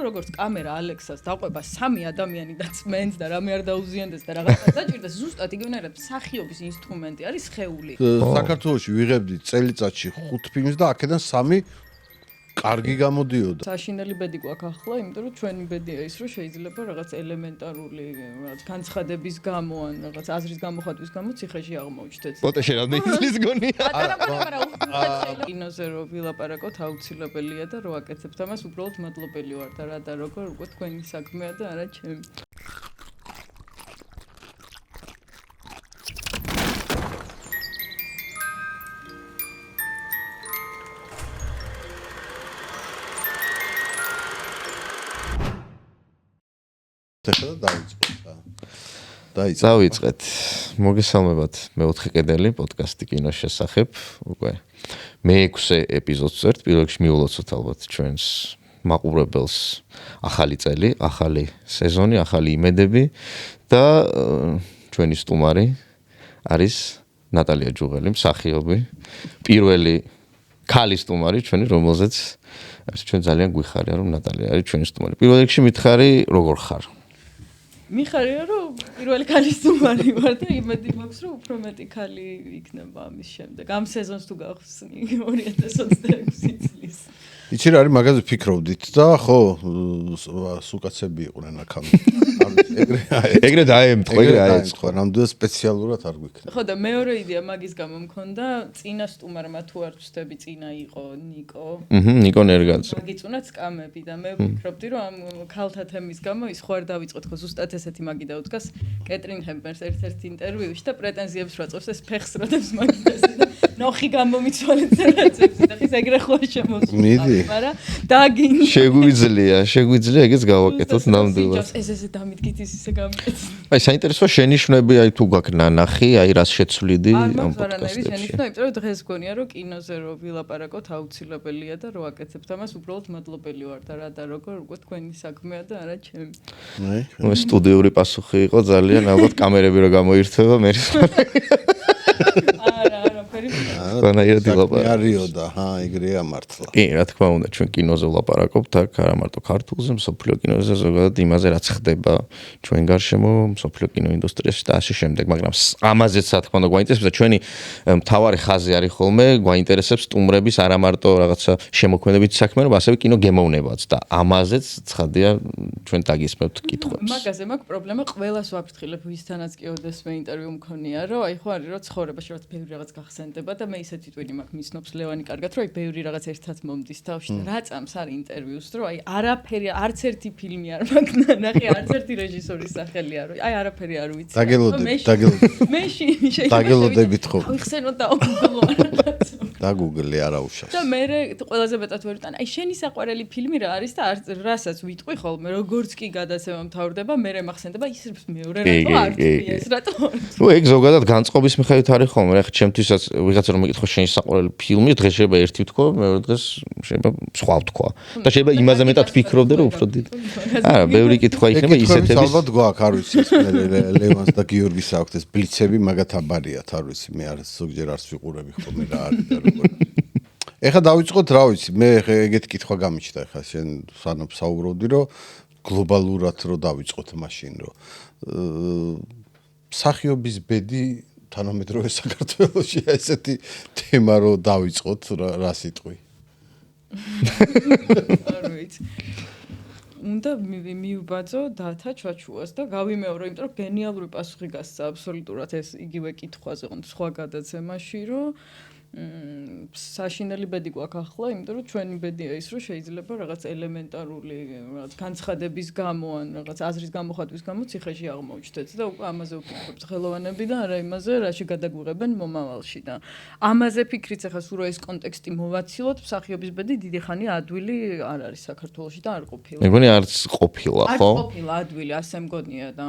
როგორც კამერა ალექსას დაყვება 3 ადამიანი და წმენს და რამე არ დაუზიანდეს და რაღაცა დაჭირდეს, ზუსტად იგივენაირად მსახიობის ინსტრუმენტი არის სხეული. საქართველოში ვიღებდი წელიწადში 5 ფილმს და აქედან 3 კარგი გამოდიოდა. საშინელი ბედი გვაქვს ახლა, იმიტომ რომ ჩვენი ბედია ის, რომ შეიძლება რაღაც ელემენტარული განცხადების გამო ან რაღაც აზრის გამოხატვის გამო ციხეში აღმოჩნდეთ. პოტეში რა მეცლის გონია. კინოზე რო ვილაპარაკოთ აუცილებელია და რო აკეთებთ ამას, უბრალოდ მადლობელი ვარ და რა და როგორ უკვე თქვენი საქმეა და არა ჩემი. დავიწყეთ. მოგესალმებათ მე-4 კედელი პოდკასტი კინოს შესახებ. უკვე მე-6 ეპიზოდს ვერთ. პირველ რიგში მიულოცოთ ალბათ ჩვენს მაყურებელს ახალი წელი, ახალი სეზონი, ახალი იმედები და ჩვენი სტუმარი არის ნატალია ჯუღელი, მსახიობი, პირველი ქალი სტუმარი ჩვენი, რომელზეც ჩვენ ძალიან გვიხარია რომ ნატალია არის ჩვენი სტუმარი. პირველ რიგში მითხარი როგორ ხარ? მიხარია რომ პირველი ქალი სტუმარი ვარ და იმედი მაქვს რომ უფრო მეტი ქალი იქნება ამის შემდეგ. ამ სეზონს თუ გავხსნი 2026 წლის. იცი რა არის მაგაზე ფიქრობდით და ხო სუკაცები იყვნენ აქ. ეგრე დაემთხვა, ეგრე აეწყო. რამდენად სპეციალურად არ გვიქნა. ხო და მეორე იდეა მაგის გამო მქონდა, წინა სტუმარმა თუ არ ვწდები, წინა იყო ნიკო. ნიკო ნერგაძე. მაგიწუნათ სკამები და მე ვფიქრობდი რომ ამ ქალთა თემის გამო ის ხო არ დავიწყოთ, ხო ზუსტად ესეთი მაგი დაუდგას კეტრინ ჰემბერს ერთ-ერთ ინტერვიუში და პრეტენზიებს რაწევს ეს ფეხს როდებს მაგიდას და ნოხი გამომიცვალეთ რაღაცებს და ხის ეგრე ხო შემოსული. მაგრამ დაგინ შეგვიძლია ეგეც გავაკეთოთ ნამდვილად. ესე დამიდგით ისე გამიკეთე. აი საინტერესოა შენიშვნები, აი თუ გაქვს ნანახი, აი რას შეცვლიდი ამ პოდკასტებში. შენიშვნა, იმიტომ რომ დღეს გონია რომ კინოზე რო ვილაპარაკოთ აუცილებელია და რო აკეთებთ ამას, უბრალოდ მადლობელი ვარ და რა და როგორ უკვე თქვენი საქმეა და არა ჩემი. ნუ სტუდიური პასუხი იყო ძალიან, ალბათ კამერები რო გამოირთვება მე. არა, არიო და ეგრეა მართლა. კი, რა თქმა უნდა, ჩვენ კინოზე ვლაპარაკობთ, აქ არა მარტო ქართულზე, მსოფლიო კინოზე, ზოგადად იმაზე, რაც ხდება ჩვენ გარშემო, მსოფლიო კინოინდუსტრიაში და ასე შემდეგ, მაგრამ ამაზეც რა თქმა უნდა გვაინტერესებს და ჩვენი მთავარი ხაზი არის ხოლმე, გვაინტერესებს სტუმრების არა მარტო რაღაცა შემოქმედებითი საქმიანობა, ასევე კინო გემოვნებაც და ამაზეც ცხადია ჩვენ დაგისმევთ კითხვებს. მაგაზე მაქვს პრობლემა, ყველას ვაფრთხილებ, ვისთანაც კი ოდესმე ინტერვიუ მქონია, რომ აი ხო არის რომ ცხოვრებაში რაღაც ბევრი რაღაც გახსენდება და მე ისეთი ტვინი მაქვს მისნობს ლევანი კარგად, რომ აი ბევრი რაღაც ერთად მომდის თავში და რა წამს არის ინტერვიუს, რომ აი არაფერი, არც ერთი ფილმი არ მაქვს ნანახი, არც ერთი რეჟისორის სახელი არ ვიცი, აი არაფერი არ ვიცი. მე დაგელოდებით ხო. ვიხსენოთ და გუგლო რაღაცა. დაგუგლე არა უშავს. და მე ყველაზე მეტად ვერ ვიტან, აი შენი საყვარელი ფილმი რა არის და რასაც ვიტყვი ხოლმე, როგორც კი გადაცემა მთავრდება, მე მახსენდება ის მეორე რატო არ თვიეს, რატო? ნუ ეგ ზოგადად განწყობის მიხედვით არის ხოლმე, რა ხა ჩემთვისაც ვიღაცა რომ მეკითხო შენი საყვარელი ფილმი, დღეს შეიძლება ერთი ვთქვა, მეორე დღეს შეიძლება სხვა ვთქვა. და შეიძლება იმაზე მეტად ფიქრობდე რომ უფრო დიდი. არა, ბევრი კითხვა იქნება ისეთების. ალბათ გვაქვს, არ ვიცი, ლევანს და გიორგის აქვთ ეს ბლიცები, მაგათ აბარიათ, არ ვიცი, მე არ ზოგჯერ არც ვიყურები ხოლმე რა არის და როგორ. ეხლა დავიწყოთ, რა ვიცი, მე ეგეთი კითხვა გამიჩნდა ეხლა შენ სანამ საუბრობდი, რომ გლობალურად რომ დავიწყოთ მაშინ, რომ მსახიობის ბედი თანამედროვე საქართველოში ესეთი თემა რო დავიწყოთ რა სიტყვი. არ ვიცი. უნდა მივბაძო დათა ჩაჩუას და გავიმეორო, იმიტომ რომ გენიალური პასუხი გასცა აბსოლუტურად ეს იგივე კითხვაზე, სხვა გადაცემაში, რომ საშინელი ბედი გვაქვს ახლა, იმიტომ რომ ჩვენი ბედია ის, რომ შეიძლება რაღაც ელემენტარული რაღაც განცხადების გამო ან რაღაც აზრის გამოხატვის გამო ციხეში აღმოჩნდეთ და უკვე ამაზე ვფიქრობთ ხელოვანები და არა იმაზე, რაში გადაგვიღებენ მომავალში და ამაზე ფიქრიც ახლა სულ ეს კონტექსტი მოვაცილოთ, მსახიობის ბედი დიდი ხანი ადვილი არ არის საქართველოში და არ ყოფილა. მეგონი არც ყოფილა, ხო? არ ყოფილა ადვილი, ასე მგონია და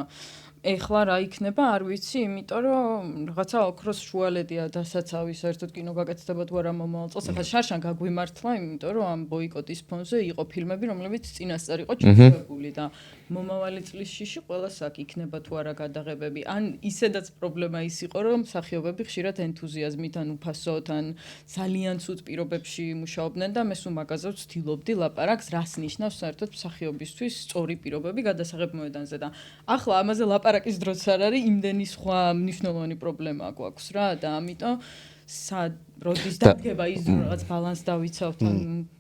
ეხლა რა იქნება, არ ვიცი, იმიტომ რომ რაღაცა ოქროს შუალედია დასაცავი საერთოდ კინო გაკეთდება თუ არა მომავალ წელს. ახლა შარშან გაგვიმართლა, იმიტომ რომ ამ ბოიკოტის ფონზე იყო ფილმები, რომლებიც წინასწარ იყო ჩაწერებული და მომავალი წლის შიში ყველას აქ იქნება თუ არა გადაღებები. ან ისედაც პრობლემა ის იყო, რომ მსახიობები ხშირად ენთუზიაზმით ან უფასოდ ან ძალიან ცუდ პირობებში მუშაობდნენ და მე სულ მაგაზე ვცდილობდი ლაპარაკს, რას ნიშნავს საერთოდ მსახიობისთვის სწორი პირობები გადასაღებ მოედანზე და ახლა ამაზე ლაპარაკის დროც არ არის, იმდენი სხვა მნიშვნელოვანი პრობლემა გვაქვს რა და ამიტომ როდის დადგება ის რომ რაღაც ბალანს დავიცავთ ან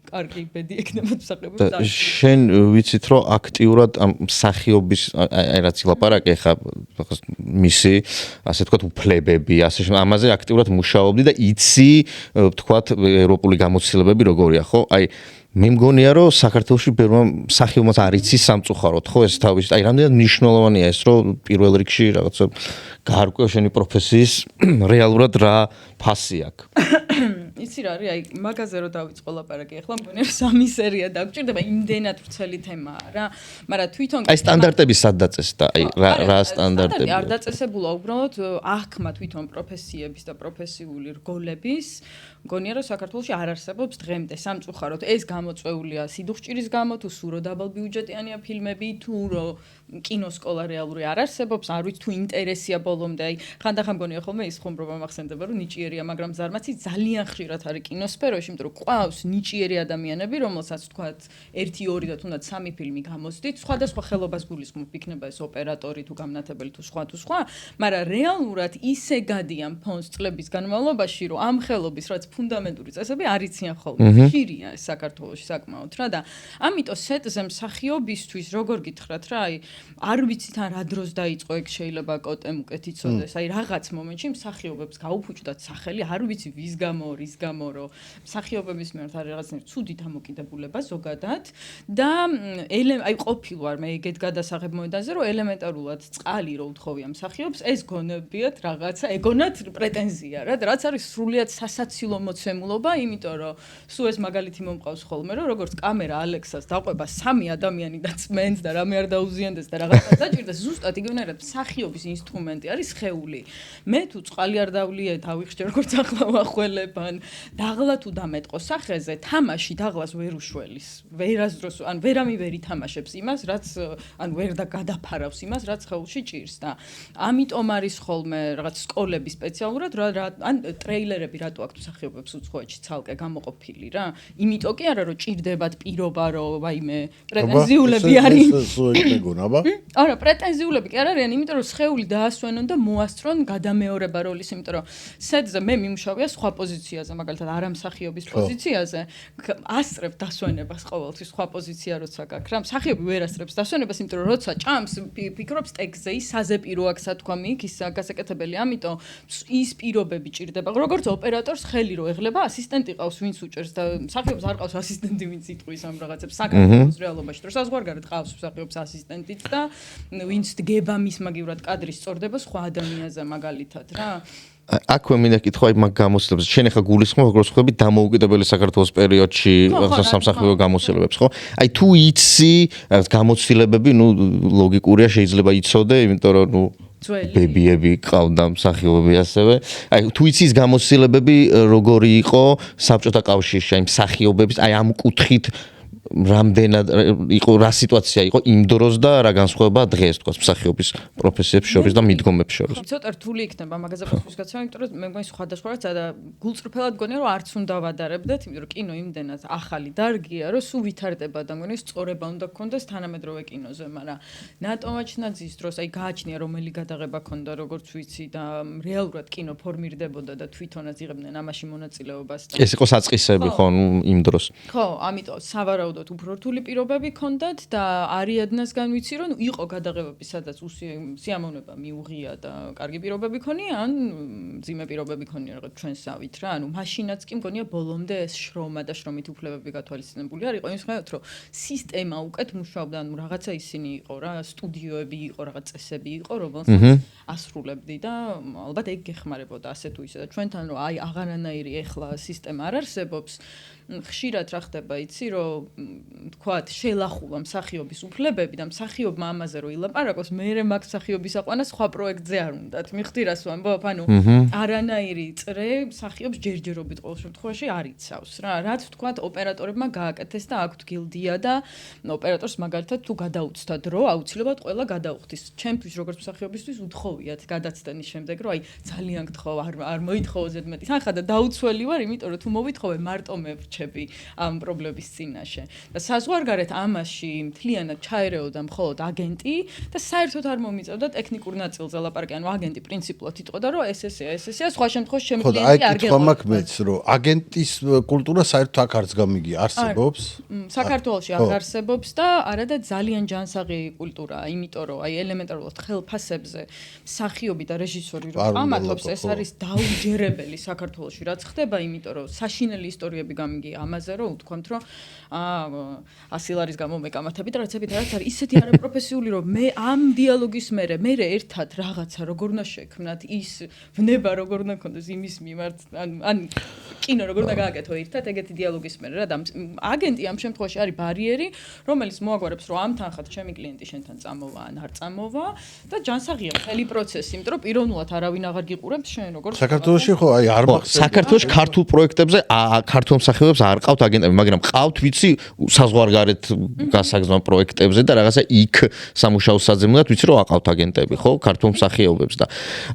კარგი ბედი ექნება მსახიობებს. შენ ვიცით რომ აქტიურად ამ მსახიობის აი რაც ლაპარაკი ხა მისი ასე ვთქვათ უფლებები ასე ამაზე აქტიურად მუშაობდი და იცი ვთქვათ ევროპული გამოცდილებები როგორია ხო? აი მე მგონია რომ საქართველოში ბევრმა მსახიობმა არ იცის სამწუხაროდ ხო ეს თავის აი რამდენად მნიშვნელოვანია ეს რომ პირველ რიგში რაღაცა გაარკვევ შენი პროფესიის რეალურად რა ფასი აქვს. იცი რა არის აი მაგაზე რომ დავიწყო ლაპარაკი ახლა მგონია რომ 3 სერია დაგჭირდება იმდენად ვრცელი თემაა რა მაგრამ თვითონ აი სტანდარტები სად დაწეს და აი რა სტანდარტები არ დაწესებულა უბრალოდ აღქმა თვითონ პროფესიების და პროფესიული რგოლების მგონია რომ საქართველოში არ არსებობს დღემდე სამწუხაროდ ეს გამოწვეულია სიდუხჭირის გამო თუ სურო დაბალბიუჯეტიანია ფილმები თუ რომ კინოსკოლა რეალური არ არსებობს არ ვიცი თუ ინტერესია ბოლომდე აი ხანდახან მგონია ხოლმე ის ხომრობა მახსენდება რომ ნიჭიერია მაგრამ ზარმაცი ძალიან ხშირად არის კინოსფეროში იმიტომ რომ ყავს ნიჭიერი ადამიანები რომელსაც თქვათ 1-2 და თუნდაც 3 ფილმი გამოსდით სხვადასხვა ხელობას გულისხმობ იქნება ეს ოპერატორი თუ გამნათებელი თუ სხვა მაგრამ რეალურად ისე გადიან ფონს წლების განმავლობაში რომ ამ ხელობის რაც ფუნდამენტური წესები არ იციან ხოლმე ხშირია ეს საქართველოში საკმაოდ რა და ამიტომ სეტზე მსახიობისთვის როგორ გითხრათ რა აი არ ვიცით ან რა დროს დაიწყო ეგ შეიძლება კოტემ უკეთ იცოდეს აი რაღაც მომენტში მსახიობებს გაუფუჭდათ სახელი არ ვიცი ვის გამო რის გამო რომ მსახიობების მიმართ არის რაღაცნაირ ცუდი დამოკიდებულება ზოგადად და აი ყოფილვარ მე ეგეთ გადასაღებ მოედანზე რომ ელემენტარულად წყალი რო უთხოვია მსახიობს ეს გონებიათ რაღაცა ეგონათ პრეტენზია რა რაც არის სრულიად სასაცილო მოცემულობა იმიტომ რომ სულ ეს მაგალითი მომყავს ხოლმე რომ როგორც კამერა ალექსას დაყვება 3 ადამიანი და წმენს და რამე არ დაუზიანდეს და რაღაცა დაჭირდეს ზუსტად იგივენერად მსახიობის ინსტრუმენტი არის სხეული მე თუ წყალი არ დავლიე დავიხსჯე როგორც ახლა ვახველებ ან დაღლა თუ დამეტყო სახეზე თამაში დაღლას ვერ უშველის ვერასდროს ან ვერავინ ვერ ითამაშებს იმას რაც ან ვერ და გადაფარავს იმას რაც ხელში ჭირს და ამიტომ არის ხოლმე რაღაც სკოლები სპეციალურად ან ტრეილერები რატო აქვს მსახიობებს უცხოეთში ცალკე გამოყოფილი რა იმიტომ კი არა რომ ჭირდებათ პირობა რომ ვაიმე პრეტენზიულები არის არა პრეტენზიულები კი არ არიან იმიტომ რომ სხეული დაასვენონ და მოასწრონ გადამეორება როლის იმიტომ რომ სეტზე მე მიმუშავია სხვა პოზიციაზე მაგალითად არამსახიობის პოზიციაზე ასწრებ დასვენებას ყოველთვის სხვა პოზიცია როცა გაქვს რა მსახიობი ვერ ასწრებს დასვენებას იმიტომ რომ როცა ჭამს ფიქრობს ტექსტზე ის საზეპირო აქვს სათქვამი იქ ის გასაკეთებელი ამიტომ ის პირობები ჭირდება როგორც ოპერატორს ხელი რო ეღლება ასისტენტი ყავს ვინც უჭერს და მსახიობს არ ყავს ასისტენტი ვინც იტყვის ამ რაღაცებს საქართველოს რეალობაში რომ საზღვარგარეთ ყავს მსახიობს ასისტენტიც და ვინც დგება მის მაგივრად კადრი სწორდება სხვა ადამიანზე მაგალითად რა აქვე მინდა კითხვა აი მაგ გამოცდილებებს შენ ახლა გულისხმობ როგორც ხვდები დამოუკიდებელი საქართველოს პერიოდში სამსახიობო გამოცდილებებს ხო აი თუ იცი გამოცდილებები ნუ ლოგიკურია შეიძლება იცოდე იმიტომ რომ ნუ ბებიები ყავდა მსახიობები ასევე აი თუ იცი ის გამოცდილებები როგორი იყო საბჭოთა კავშირში აი მსახიობების აი ამ კუთხით რამდენად იყო რა სიტუაცია იყო იმ დროს და რა განსხვავება დღეს თქვა მსახიობის პროფესიებს შორის და მიდგომებს შორის. ცოტა რთული იქნება მაგაზე პასუხისგაცემა, იმიტომ რომ მე მგონი სხვადასხვა რაც და გულწრფელად გონია რომ არც უნდა ვადარებდეთ, იმიტომ რომ კინო იმდენად ახალი დარგია, რომ სულ ვითარდება და მგონი სწორება უნდა გქონდეს თანამედროვე კინოზე, მაგრამ ნატომაჩნაძის დროს აი გააჩნია რომელი გადაღება ქონდა როგორც ვიცი და რეალურად კინო ფორმირდებოდა და თვითონაც იღებდნენ ამაში მონაწილეობას. ეს იყო საწყისები ხო იმ დროს. ხო, ამიტომ სავარაუდოდ უფრო რთული პირობები ქონდათ და არიადნასგან ვიცი რომ იყო გადაღებები სადაც სიამოვნება მიუღია და კარგი პირობები ქონია ან მძიმე პირობები ქონია რაღაც ჩვენსავით რა ანუ მაშინაც კი მგონია ბოლომდე ეს შრომა და შრომით უფლებები გათვალისწინებული არ იყო იმის მხრივ რომ სისტემა უკეთ მუშაობდა ანუ რაღაცა ისინი იყო რა სტუდიოები იყო რაღაც წესები იყო რომელსაც ასრულებდი და ალბათ ეგ გეხმარებოდა ასე თუ ისე და ჩვენთან რომ აი აღარანაირი ეხლა სისტემა არ არსებობს ხშირად რა ხდება იცი რომ თქვათ, შელახულა მსახიობის უფლებები და მსახიობმა ამაზე რო ილაპარაკოს, მერე მაგ მსახიობის აყვანა სხვა პროექტზე არ უნდათ. მიხდი რას ვამბობ, ანუ არანაირი წრე მსახიობს ჯერჯერობით ყოველ შემთხვევაში არ იცავს რა. რაც თქვათ, ოპერატორებმა გააკეთეს და აქვთ გილდია და ოპერატორს მაგალითად თუ გადაუცდა დრო, აუცილებლად ყველა გადაუხდის. ჩემთვის როგორც მსახიობისთვის უთხოვიათ გადაცდენის შემდეგ, რომ აი ძალიან გთხოვ, არ მოითხოვო ზედმეტი თანხა და დაუცველი ვარ, იმიტომ რომ თუ მოვითხოვე, მარტო მე ვრჩები ამ პრობლემის წინაშე. და საზღვარგარეთ ამაში მთლიანად ჩაერეოდა მხოლოდ აგენტი და საერთოდ არ მომიწევდა ტექნიკურ ნაწილზე ლაპარაკი, ანუ აგენტი პრინციპულად იტყოდა, რომ ესეა, სხვა შემთხვევაში ჩემი კლიენტი არ გეყვა მაქვს მეც, რომ აგენტის კულტურა საერთოდ აქ არც გამიგია, არსებობს? საქართველოში არ არსებობს და არადა ძალიან ჯანსაღი კულტურაა, იმიტომ რომ აი ელემენტარულად ხელფასებზე მსახიობი და რეჟისორი რომ ამათობს, ეს არის დაუჯერებელი საქართველოში, რაც ხდება, იმიტომ რომ საშინელი ისტორიები გამიგია ამაზე, რომ უთქვამთ, რომ 100 ლარის გამო მეკამათებით რაცებით რაც არის ისეთი არაპროფესიული, რომ მე ამ დიალოგის მერე ერთად რაღაცა როგორ უნდა შექმნათ, ის ვნება როგორ უნდა ქონდეს იმის მიმართ, ან კინო როგორ უნდა გააკეთო ერთად ეგეთი დიალოგის მერე რა და აგენტი ამ შემთხვევაში არის ბარიერი, რომელიც მოაგვარებს, რომ ამ თანხად ჩემი კლიენტი შენთან წამოვა ან არ წამოვა და ჯანსაღია მთელი პროცესი, იმიტომ რომ პიროვნულად არავინ აღარ გიყურებს შენ როგორ საქართველოში ხო აი არ მახსოვს საქართველოში ქართულ პროექტებზე ქართულ მსახიობებს არ ყავთ აგენტები, მაგრამ ყავთ ვიცი საზღვარგარეთ გასაგზავნო პროექტებზე და რაღაცა იქ სამუშაოს საძებნად ვიცი რომ აყავთ აგენტები, ხო, ქართულ მსახიობებს და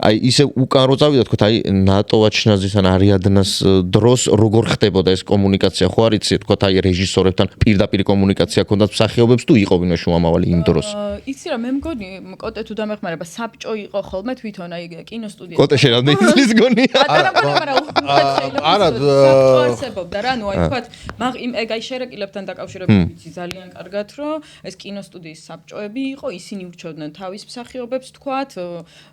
აი ისე უკან რო წავიდა თქო, აი ნატო ვაჩნაძის ან არიადნას დროს როგორ ხდებოდა ეს კომუნიკაცია, ხო არ იცი თქო, აი რეჟისორებთან პირდაპირ კომუნიკაცია ქონდათ მსახიობებს თუ იყო ვინმე შუამავალი იმ დროს? იცი რა, მე მგონი კოტე თუ დამეხმარება საბჭო იყო ხოლმე თვითონ აი კინოსტუდია. კოტე შეიძლება იცის გონია. არა, საბჭო არსებობდა რა, ნუ აი თქვათ, ეგ აი შერეკილებთან დაკავშირებით ვიცი ძალიან კარგად, რომ ეს კინოსტუდიის საბჭოები იყო, ისინი ურჩევდნენ თავის მსახიობებს, თქვათ,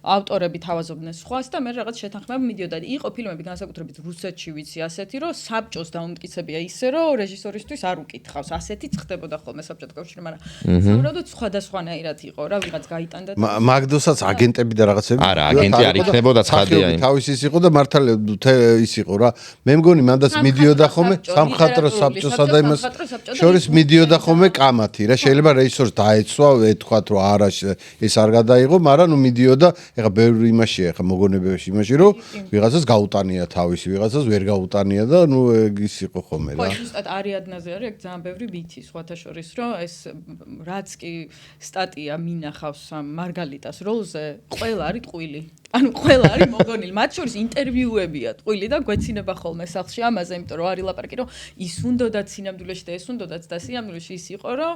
ავტორები თავაზობდნენ სხვას და მე რაღაც შეთანხმება მიდიოდა. იყო ფილმები განსაკუთრებით რუსეთში ვიცი ასეთი, რომ საბჭოს დაუმტკიცებია ისე, რომ რეჟისორისთვის არ უკითხავს. ასეთიც ხდებოდა ხოლმე საბჭოთა კავშირში, მაგრამ სავარაუდოდ სხვადასხვანაირად იყო რა, ვიღაც გაიტანდა. მაგდოსაც აგენტები და რაღაცები. არა, აგენტი არ იქნებოდა ცხადია იმ. თავის ის იყო და მართალია ის იყო რა. მე მგონი მანდაც მიდიოდა ხოლმე სამხატვრო საბჭოსა და იმას შორის მიდიოდა ხოლმე კამათი რა. შეიძლება რეჟისორს დაეცვა, ეთქვათ რომ არა ეს არ გადაიღო, მაგრამ ნუ მიდიოდა, ეხა ბევრი იმაშია, ეხა მოგონებებში იმაში, რომ ვიღაცას გაუტანია თავისი, ვიღაცას ვერ გაუტანია და ნუ ის იყო ხოლმე რა. ხო, ზუსტად არიადნაზე არის ეგ ძალიან ბევრი მითი, სხვათა შორის, რომ ეს რაც კი სტატია მინახავს მარგალიტას როლზე, ყველა არის ტყუილი. ანუ ყველა არის მოგონილი, მათ შორის ინტერვიუებია ტყუილი და გვეცინება ხოლმე სახლში ამაზე, იმიტომ რომ არის ლაპარაკი, რომ ის უნდათ სინამდვილეში და ეს უნდათ და სინამდვილეში ის იყო, რომ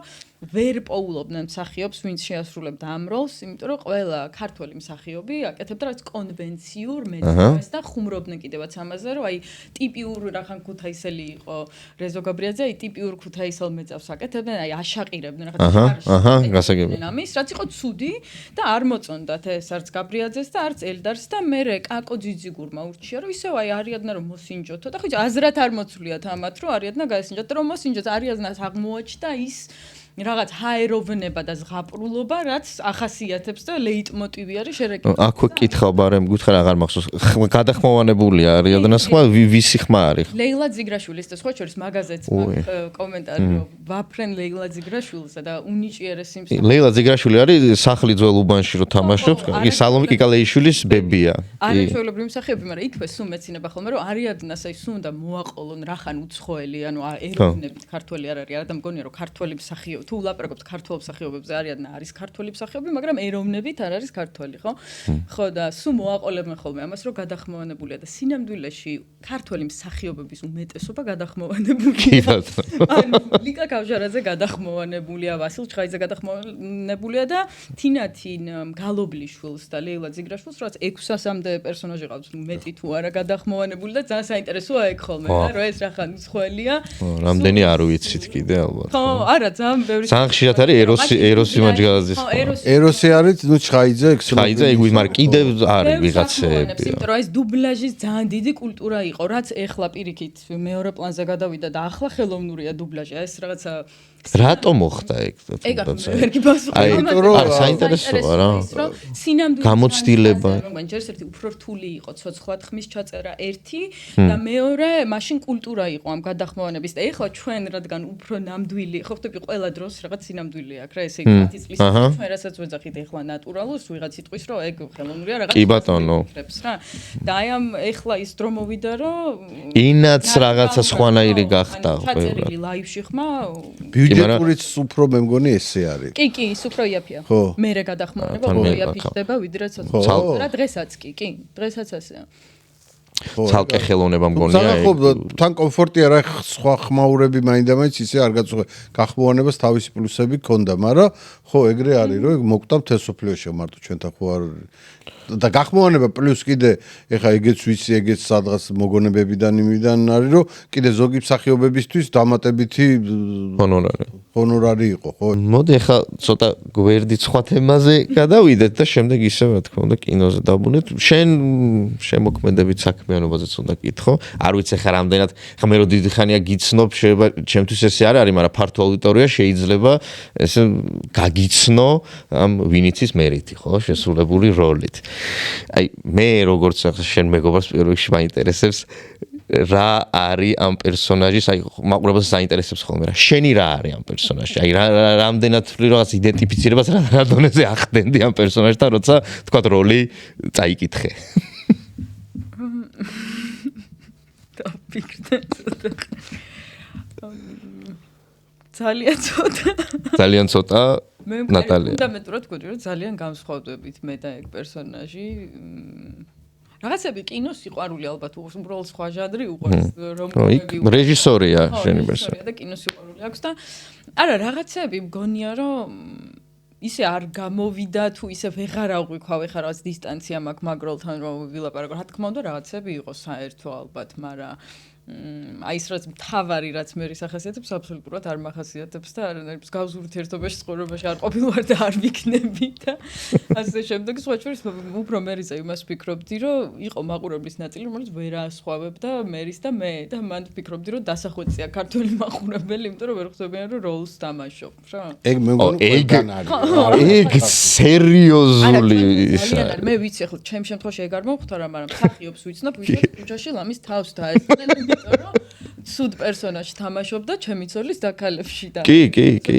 ვერ პოულობდნენ მსახიობს, ვინც შეასრულებდა ამ როლს, იმიტომ რომ ყველა ქართველი მსახიობი აკეთებდა რაც კონვენციურ მეცნიერებას და ხუმრობდნენ კიდევაც ამაზე, რომ აი ტიპიურ რახან ქუთაისელი იყო რეზო გაბრიაძე, აი ტიპიურ ქუთაისელ მეწავს აკეთებდნენ, აი აშაყირებდნენ გასაგებია. ამის, რაც იყო ცუდი და არ მოწონდათ ეს არც გაბრიაძეს და არც ელდარს და მე კაკო ძიძიგურმა ურჩია, რომ ისევ აი არიადნა რომ მოსინჯოთო და ხო აზრად არ მოწვლიათ ამათ, რომ არიადნა გაესინჯოთ, რომ მოსინჯოთ, არიადნას აღმოაჩნდა ის რაღაც ჰაეროვნება და ზღაპრულობა, რაც ახასიათებს და ლეიტმოტივი არის შერეკილი. აქვე კითხავ, ბარემ გითხრა აღარ მახსოვს. გადახმოვანებულია არიადნას ხმა, ვისი ხმა არის? ლეილა ძიგრაშვილის და სხვა შორის მაგაზეც კომენტარი რომ ვაფრენ ლეილა ძიგრაშვილსა და უნიჭიერესი მსახიობი. ლეილა ძიგრაშვილი არის სახლი ძველ უბანში რო თამაშობს, ის სალომე კიკალეიშვილის ბებია. არის ჩვეულებრივი მსახიობი, მაგრამ იქვე სულ მეცინება ხოლმე რომ არიადნას აი სულ უნდა მოაყოლონ რახან უცხოელი, ანუ ეროვნებით ქართველი არ არის, არა და მგონია რომ ქართველი მსახიობი თუ ვლაპარაკობთ ქართველ მსახიობებზე, არიადნა არის ქართველი მსახიობი, მაგრამ ეროვნებით არ არის ქართველი, ხო? ხო და სულ მოაყოლებენ ხოლმე ამას, რომ გადახმოვანებულია და სინამდვილეში ქართველი მსახიობების უმეტესობა გადახმოვანებულია. ანუ ლიკა კავჟარაძე გადახმოვანებულია, ვასილ ჩხაიძე გადახმოვანებულია და თინათინ გალობლიშვილს და ლეილა ძიგრაშვილს, რაც 600-მდე პერსონაჟი ყავს, მეტი თუ არა გადახმოვანებული და ძალიან საინტერესოა ეგ ხოლმე, რა, რომ ეს რახან უცხოელია. რამდენი არ ვიცით კიდე ალბათ. ხო, არა, ძალიან ბევრი. ძალიან ხშირად არის ეროსი მაჯგალაძის. ეროსი არის, ნუ ჩხაიძე, ჩხაიძე, იგი მაგრამ კიდევ არის ვიღაცები. იმიტომ რომ ეს დუბლაჟის ძალიან დიდი კულტურა იყო, რაც ეხლა პირიქით მეორე პლანზე გადავიდა და ახლა ხელოვნურია დუბლაჟი. ეს რაღაცა რატო მოხდა ეგ? ეგ ვერ გიბასუხე. საინტერესოა რა. გამოცდილება. ჯერ ერთი უფრო რთული იყო ცოცხლად ხმის ჩაწერა ერთი და მეორე მაშინ კულტურა იყო ამ გადახმოვანების და ეხლა ჩვენ რადგან უფრო ნამდვილი ხო ხტები ყველა დროს რაღაც სინამდვილი აქვს რა ესე იგი 10 წლის ჩვენ რასაც ვეძახით ეხლა ნატურალურს ვიღაც იტყვის რომ ეგ ხელოვნურია რაღაც კი ბატონო რა და აი ამ ეხლა ის დრო მოვიდა რომ ინაც რაღაცა სხვანაირი გახდა ჩაწერილი ლაივში ხმა ბიუჯეტურიც უფრო მე მგონი ესე არის კი ის უფრო იაფია მერე გადახმოვანება უფრო იაფი ხდება ვიდრე ცოცხლად რა დღესაც კი დღესაც ასეა ცალკე ხელოვნება მგონია ეგ. თან კომფორტია რა სხვა ხმაურები მაინდა-მაინც ისე არ გაწუხე. გახმოვანებას თავისი პლუსები ქონდა, მაგრამ ხო ეგრე არის რომ ეგ მოკვდა თესოფლიოში მარტო ჩვენთან ხო არ და გახმოვანება პლუს კიდე ეხა ეგეც ვიცი ეგეც სადღაც მოგონებებიდან იმიდან არის რომ კიდე ზოგი მსახიობებისთვის დამატებითი ჰონორარი იყო ხო მოდი ეხა ცოტა გვერდით სხვა თემაზე გადავიდეთ და შემდეგ ისევ რა თქმა უნდა კინოზე დავბრუნდეთ შენ შემოქმედებით საქმიანობაზეც უნდა კითხო არ ვიცი ეხა რამდენად ხა მე რო დიდი ხანია გიცნობ შეიძლება ჩემთვის ესე არ არის მაგრამ ფართო აუდიტორია შეიძლება ესე გაგიცნო ამ ვინიცის მერიტი ხო შესრულებული როლით აი მე როგორც შენ მეგობრს პირველ რიგში მაინტერესებს რა არის ამ პერსონაჟის აი მაყურებელს საინტერესებს ხოლმე რა შენი რა არის ამ პერსონაჟში აი რამდენად რაღაც იდენტიფიცირებას რა დონეზე ახდენდი ამ პერსონაჟთან როცა თქვა როლი წაიკითხე ძალიან ცოტა ნატალია ფუნდამენტურად გვიყვი რომ ძალიან განსხვავდებით მე და ეგ პერსონაჟი რაღაცები კინოს სიყვარული ალბათ უბრალოდ სხვა ჟანრი უყვარს რომ რეჟისორია შენი პერსონაჟი და კინოს სიყვარული აქვს და არა რაღაცები მგონია რომ ისე არ გამოვიდა თუ ისე ვეღარ აღვიქვა ეხა რაღაც დისტანცია მაქვს მაგროლთან რომ ვილაპარაკო რა თქმა უნდა რაღაცები იყო საერთო ალბათ მაგრამ აი ეს რაც თავარი რაც მე რისახასიათებს აბსოლუტურად არ მახასიათებს და არანაირ გავს ურთიერთობაში ცხოვრებაში არ ყოფილვარ და არ ვიქნები და ასე შემდეგ სხვა შორის უფრო მერიზე იმას ვფიქრობდი რომ იყო მაყურებლის ნაწილი რომელიც ვერ აასხვავებდა მერის და მე და მან ვფიქრობდი რომ დასახვეწია ქართველი მაყურებელი იმიტომ რომ ვერ ხვდებიან რომ როლს თამაშობ რა ეგ მე მგონი ყველგან არის ეგ სერიოზული მე ვიცი ახლა ჩემ შემთხვევაში ეგ არ მომხდარა მაგრამ მსახიობს ვიცნობ ვისაც ქუჩაში ლამის თავს დაესწრნენ სუდ პერსონაჟი თამაშობდა ჩემი ცოლის დაკალებში და კი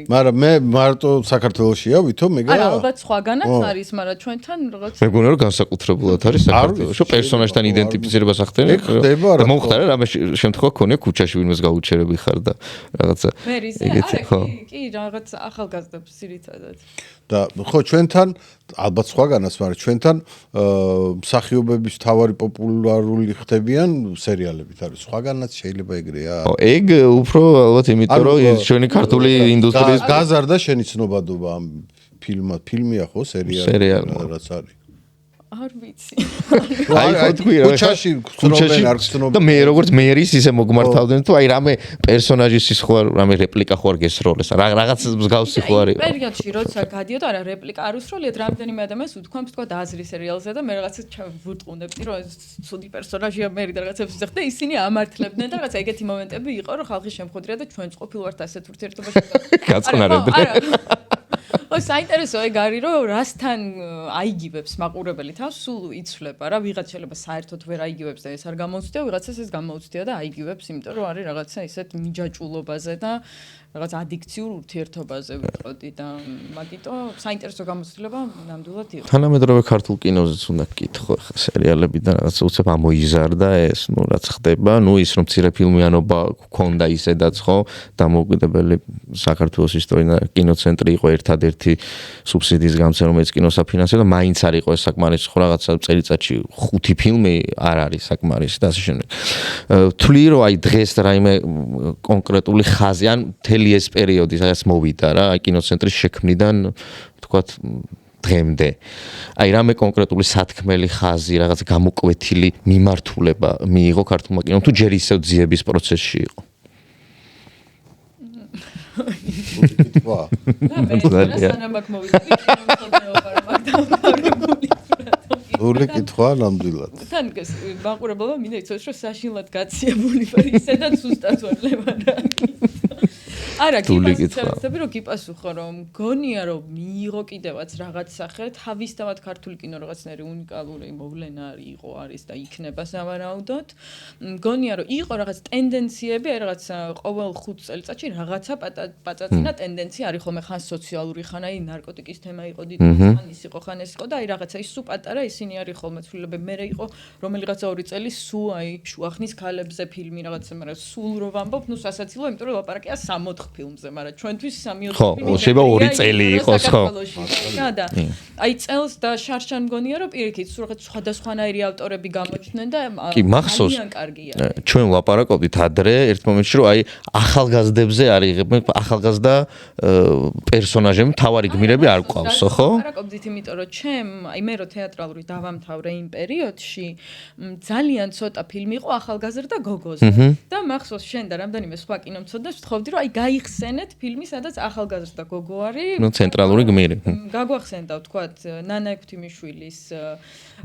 მაგრამ მე მარტო საქართველოშია ვითომ მეგა არა ალბათ სხვაგანაც არის მაგრამ ჩვენთან რაღაც მე მგონია რომ განსაკუთრებულად არის საქართველოში პერსონაჟთან იდენტიფიცირებას ახდენენ და მომხდარა რამე შემთხვევა ქონია ქუჩაში ვინმეს გაუჩერები ხარ და რაღაცა ეგეთი ხო კი რაღაც ახალგაზრდებს ძირითადად და ხო ჩვენთან ალბათ სხვაგანაც მაგრამ ჩვენთან მსახიობების თავარი პოპულარული ხდებიან სერიალებით არის სხვაგანაც შეიძლება ეგრეა ეგ უფრო ალბათ იმიტომ რომ ჩვენი ქართული ინდუსტრიის გაზარდა შენიშნობადობა ამ ფილმია ხო სერიალი რაც არის არ ვიცი აი ხო თქვი რა ქუჩაში ხსნობენ არ ხსნობენ და მე როგორც მერის ისე მოგმართავდნენ თუ აი რამე პერსონაჟის ის ხო რამე რეპლიკა ხო არ გესროლეს რაღაც მსგავსი ხო არის პერიოდში როცა გადიოდა არა რეპლიკა არ უსროლიათ რამდენიმე ადამიანს უთქვამს თქვა აზრი სერიალზე და მე რაღაცა ვუტყუნებდი რომ ცუდი პერსონაჟია მე და რაღაცებს ვიზახ და ისინი ამართლებდნენ და რაღაცა ეგეთი მომენტები იყო რომ ხალხი შემხოდრია და ჩვენც ყოფილვართ ასეთ ურთიერთობაში გაწყნარებდნენ საინტერესო ეგ არის რომ რასთან აიგივებს მაყურებელი თავს სულ იცვლება რა ვიღაც შეიძლება საერთოდ ვერ აიგივებს და ეს არ გამოუცდია ვიღაცას ეს გამოუცდია და აიგივებს იმიტომ რომ არის რაღაცა ისეთ მიჯაჭულობაზე და რაღაც ადიქციურ ურთიერთობაზე ვიტყოდი და მაგიტო საინტერესო გამოცდილება ნამდვილად იყო თანამედროვე ქართულ კინოზეც უნდა გკითხო ხა სერიალებიდან რაღაც უცებ ამოიზარდა ეს ნუ რაც ხდება ნუ ის რომ მცირე ფილმიანობა გქონდა ისედაც ხო დამოუკიდებელი საქართველოს ისტორია კინოცენტრი იყო ერთადერთი სუბსიდიის გამცე რომელიც კინოს აფინანსებდა მაინც არ იყო ეს საკმარისი ხო რაღაცა წელიწადში 5 ფილმი არ არის საკმარისი და ასე შემდეგ თვლი რომ აი დღეს რაიმე კონკრეტული ხაზი ან მთელი ეს პერიოდი სადაც მოვიდა რა აი კინოცენტრის შექმნიდან თქვათ დღემდე აი რამე კონკრეტული სათქმელი ხაზი რაღაც გამოკვეთილი მიმართულება მიიღო ქართულმა კინომ თუ ჯერ ისევ ძიების პროცესში იყო კითხვა ორი კითხვა ნამდვილად თან მაყურებელმა მინდა იცოდეს რომ საშინლად გაციებული ვარ ისედაც უბრალოდ ვარ ლევან არა, რთული კითხვა. გიპასუხებ, რომ გიპასუხო, რომ მგონია, რომ მიიღო კიდევაც რაღაც სახე, თავისთავად ქართული კინო რაღაცნაირი უნიკალური მოვლენა იყო, არის და იქნება სავარაუდოდ. მგონია, რომ იყო რაღაც ტენდენციები, აი რაღაც ყოველ 5 წელიწადში რაღაცა პაწაწინა ტენდენცია არის ხოლმე ხან სოციალური ხან აი ნარკოტიკის თემა იყო დიდი ხან ის იყო ხან ეს იყო და აი რაღაცა ის სულ პატარა ისინი არის ხოლმე ცვლილებები მე იყო რომელიღაცა 2 წელი სულ აი შუახნის ქალებზე ფილმი რაღაცა მაგრამ სულ რო ვამბობ ნუ სასაცილო იმიტომ რომ ლაპარაკია 60 ფილმზე მაგრამ ჩვენთვის 3-4 ხო შეიძლება 2 წელი იყოს ხო და აი წელს და შარშან მგონია რომ პირიქით სულ რაღაც სხვადასხვანაირი ავტორები გამოჩნდნენ და კი მახსოვს ძალიან კარგია ჩვენ ვლაპარაკობდით ადრე ერთ მომენტში რომ აი ახალგაზრდებზე არ იღებენ ახალგაზრდა პერსონაჟები თავარი გმირები არ ყავს ხო ლაპარაკობდით იმიტომ რომ ჩემ აი მე რო თეატრალური დავამთავრე იმ პერიოდში ძალიან ცოტა ფილმი იყო ახალგაზრდა გოგოზე და მახსოვს შენ და რამდენიმე სხვა კინომცოდნებს ვთხოვდი რომ აი გაიხსენეთ ფილმი სადაც ახალგაზრდა გოგო არის ნუ ცენტრალური გმირი გაგვახსენდა ვთქვათ ნანა ექვთიმიშვილის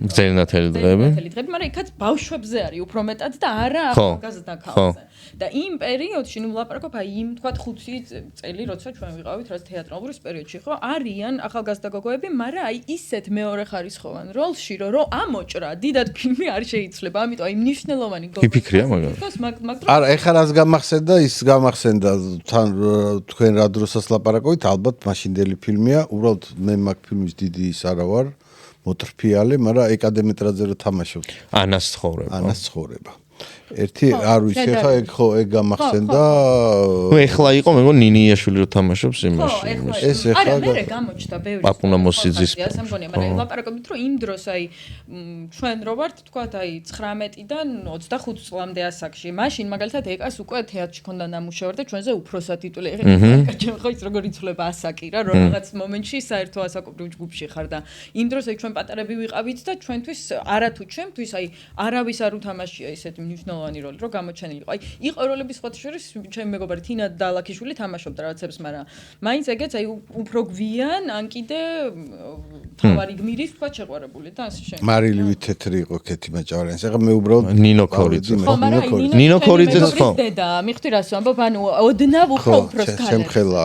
გრძელნათელი დღეები მაგრამ იქაც ბავშვებზე არის უფრო მეტად და არა ახალგაზრდა ქალზე და იმ პერიოდში ნუ ლაპარაკობ აი იმ ვთქვათ 5 წელი როცა ჩვენ ვიყავით რაც თეატრალურის პერიოდში ხო არიან ახალგაზრდა გოგოები მაგრამ აი ისეთ მეორე ხარისხოვან როლში რომ ამოჭრა დიდად ფილმი არ შეიძლება ამიტომ აი მნიშვნელოვანი გოგო ფიქრია მაგრამ არა ეხლა რას გამახსენდა ის გამახსენდა თან თქვენ რა დროსაც ლაპარაკობთ ალბათ მაშინდელი ფილმია უბრალოდ მე მაგ ფილმის დიდი ის არა ვარ მოტრფიალე მაგრამ ეკადემეტრაძე რო თამაშობთ ანას ცხოვრება ერთი არ ვიცი ხა ეგ ხო ეგ გამახსენდა ნუ ეხლა იყო მე მგონი ნინიაშვილი რო თამაშობს იმაში ეს ეხლა არა მე გამოჩნდა ბევრი პაპუნა მოსიძის ასე მგონია მაგრამ ლაპარაკობთ რომ იმ დროს აი ჩვენ რო ვართ თქვა აი 19-დან 25 წლამდე ასაკში მაშინ მაგალითად ეკას უკვე თეატრში ქონდა ნამუშევარი და ჩვენზე უფროსად ტიტული ეხლა ჩვენ ხო ის როგორ იცვლება ასაკი რა რომ რაღაც მომენტში საერთო ასაკობრივ ჯგუფში ხარ და იმ დროს აი ჩვენ პატარები ვიყავით და ჩვენთვის არათუ ჩემთვის აი არავის არ უთამაშია ისეთი მნიშვნელოვანი როლი რომ გამოჩენილიყო. აი, იყო როლების სხვათა შორის ჩემი მეგობარი თინა დალაქიშვილი თამაშობდა რაღაცებს, მაგრამ მაინც ეგეც აი უფრო გვიან ან კიდე თავარი გმირის თქვა შეყვარებული და ასე შემდეგ. მარილივი თეთრი იყო ქეთი მაჭარიანს. ეხლა მე უბრალოდ ნინო ქორიძე. ნინო ქორიძეც ხო. და მიხდი რას ვამბობ, ანუ ოდნავ უფრო უფროს ქალებს. შემხელა,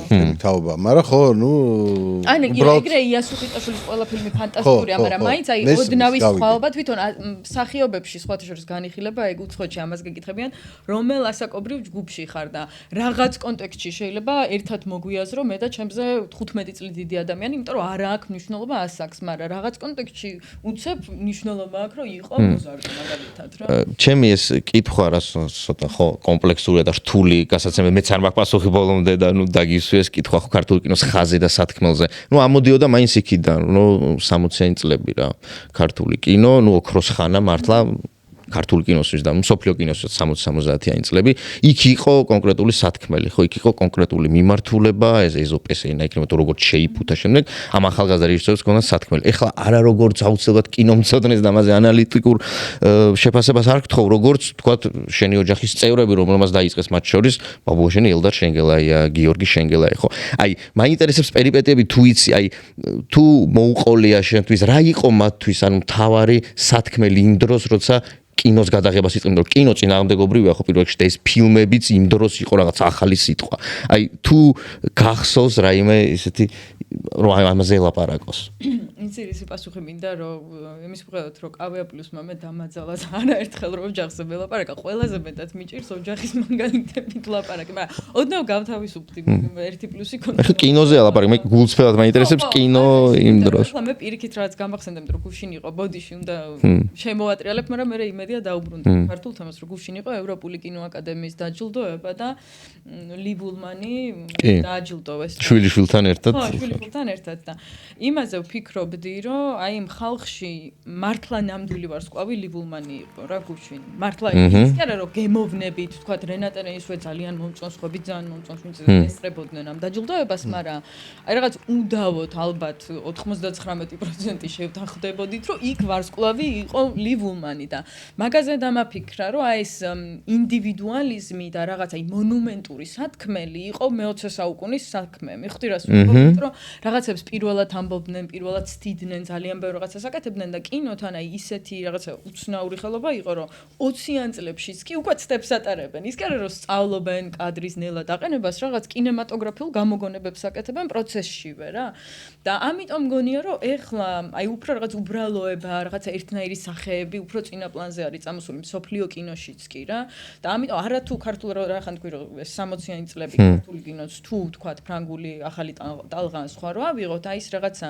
ჩემი თაობა, მაგრამ ხო, ნუ ანუ ეგრე იასუხიტაშვილის ყველა ფილმი ფანტასტიკურია, მაგრამ მაინც აი ოდნავის სხვაობა თვითონ მსახიობებში სხვათა შორის განიხილება ეგ უცხოეთში ამას გეკითხებიან რომელ ასაკობრივ ჯგუფში ხარ და რაღაც კონტექსტში შეიძლება ერთად მოგვიაზრო მე და ჩემზე 15 წელი დიდი ადამიანი იმიტომ რომ არა აქვს მნიშვნელობა ასაკს მაგრამ რაღაც კონტექსტში უცებ მნიშვნელობა აქვს რომ იყო მოზარდი მაგალითად რა ჩემი ეს კითხვა რა ცოტა ხო კომპლექსურია და რთული გასაცემად მეც არ მაქვს პასუხი ბოლომდე და ნუ დაგისვი ეს კითხვა ხო ქართული კინოს ხაზი და სათქმელზე ნუ ამოდიოდა მაინც იქიდან ნუ 60-იანი წლები რა ქართული კინო ნუ ოქროს ხანა მართლა ქართული კინოსთვის და მსოფლიო კინოსთვის 60-70-იანი წლები იქ იყო კონკრეტული სათქმელი ხო იქ იყო კონკრეტული მიმართულება ეს ეზოპესეინა იქნება თუ როგორც შეიფუთა შემდეგ ამ ახალგაზრდა რეჟისორებს ჰქონდა სათქმელი ეხლა არა როგორც აუცილებლად კინომცოდნეს და მასზე ანალიტიკურ შეფასებას არ გთხოვ როგორც თქვათ შენი ოჯახის წევრები რომელმაც დაიწყეს მათ შორის ბაბუაშენი ელდარ შენგელაია გიორგი შენგელაია ხო აი მაინტერესებს პერიპეტიები თუ იცი აი თუ მოუყოლია შენთვის რა იყო მათთვის ანუ თავარი სათქმელი იმ დროს როცა კინოს გადაღებას იწყებდნენ რომ კინო წინააღმდეგობრივია ხო პირველ რიგში და ეს ფილმებიც იმ დროს იყო რაღაც ახალი სიტყვა. აი თუ გახსოვს რაიმე ისეთი რომ ამაზე ლაპარაკოს. იცი ისი პასუხი მინდა რომ იმის მიხედვით რომ კავია პლუსმა მე დამაძალა არაერთხელ რომ ოჯახზე ველაპარაკა ყველაზე მეტად მიჭირს ოჯახის მაგალითებით ლაპარაკი მაგრამ ოდნავ გავთავისუფლდი 1+1 ქონდა. ხო კინოზე ლაპარაკი მე გულწრფელად მაინტერესებს კინო იმ დროს. ახლა მე პირიქით რაც გამახსენდა რომ გუშინ იყო ბოდიში უნდა შემოვატრიალებ მაგრამ მე იმედია დაუბრუნდა ქართულ თემას რომ გუშინ იყო ევროპული კინოაკადემიის დაჯილდოება და ლიბულმანი დააჯილდოვეს შვილიშვილთან ერთად შვილიშვილთან ერთად და იმაზე ვფიქრობდი რომ აი იმ ხალხში მართლა ნამდვილი ვარსკვლავი ლიბულმანი იყო რა გუშინ მართლა ის კი არა რომ გემოვნებით თქვა რენატე რეისვე ძალიან მომწონს ხვები ძალიან მომწონს ვინც ესწრებოდნენ ამ დაჯილდოებას მაგრამ აი რაღაც უდავოდ ალბათ 99% შევთანხმდებოდით რომ იქ ვარსკვლავი იყო ლიბულმანი და მაგაზე დამაფიქრა რომ აი ეს ინდივიდუალიზმი და რაღაც აი მონუმენტური სათქმელი იყო მე-20 საუკუნის საქმე. მიხდი რას ვამბობ, რომ რაღაცებს პირველად ამბობდნენ, პირველად ხდიდნენ ძალიან ბევრ რაღაცას აკეთებდნენ და კინოთან აი ისეთი რაღაცა უცნაური ხელობა იყო რომ 20-იან წლებშიც კი უკვე სტეპს ატარებენ ის კი არა რომ სწავლობენ კადრის ნელად აყენებას რაღაც კინემატოგრაფიულ გამოგონებებს აკეთებენ პროცესშივე რა და ამიტომ მგონია რომ ეხლა აი უფრო რაღაც უბრალოება რაღაცა ერთნაირი სახეები უფრო წინა პლანზე არის წამოსული მსოფლიო კინოშიც კი რა და ამიტომ არათუ ქართულ რახან თქვი რომ 60-იანი წლები ქართული კინოც თუ თქვათ ფრანგული ახალი ტალღან სხვა რო ავიღოთ აი ეს რაღაცა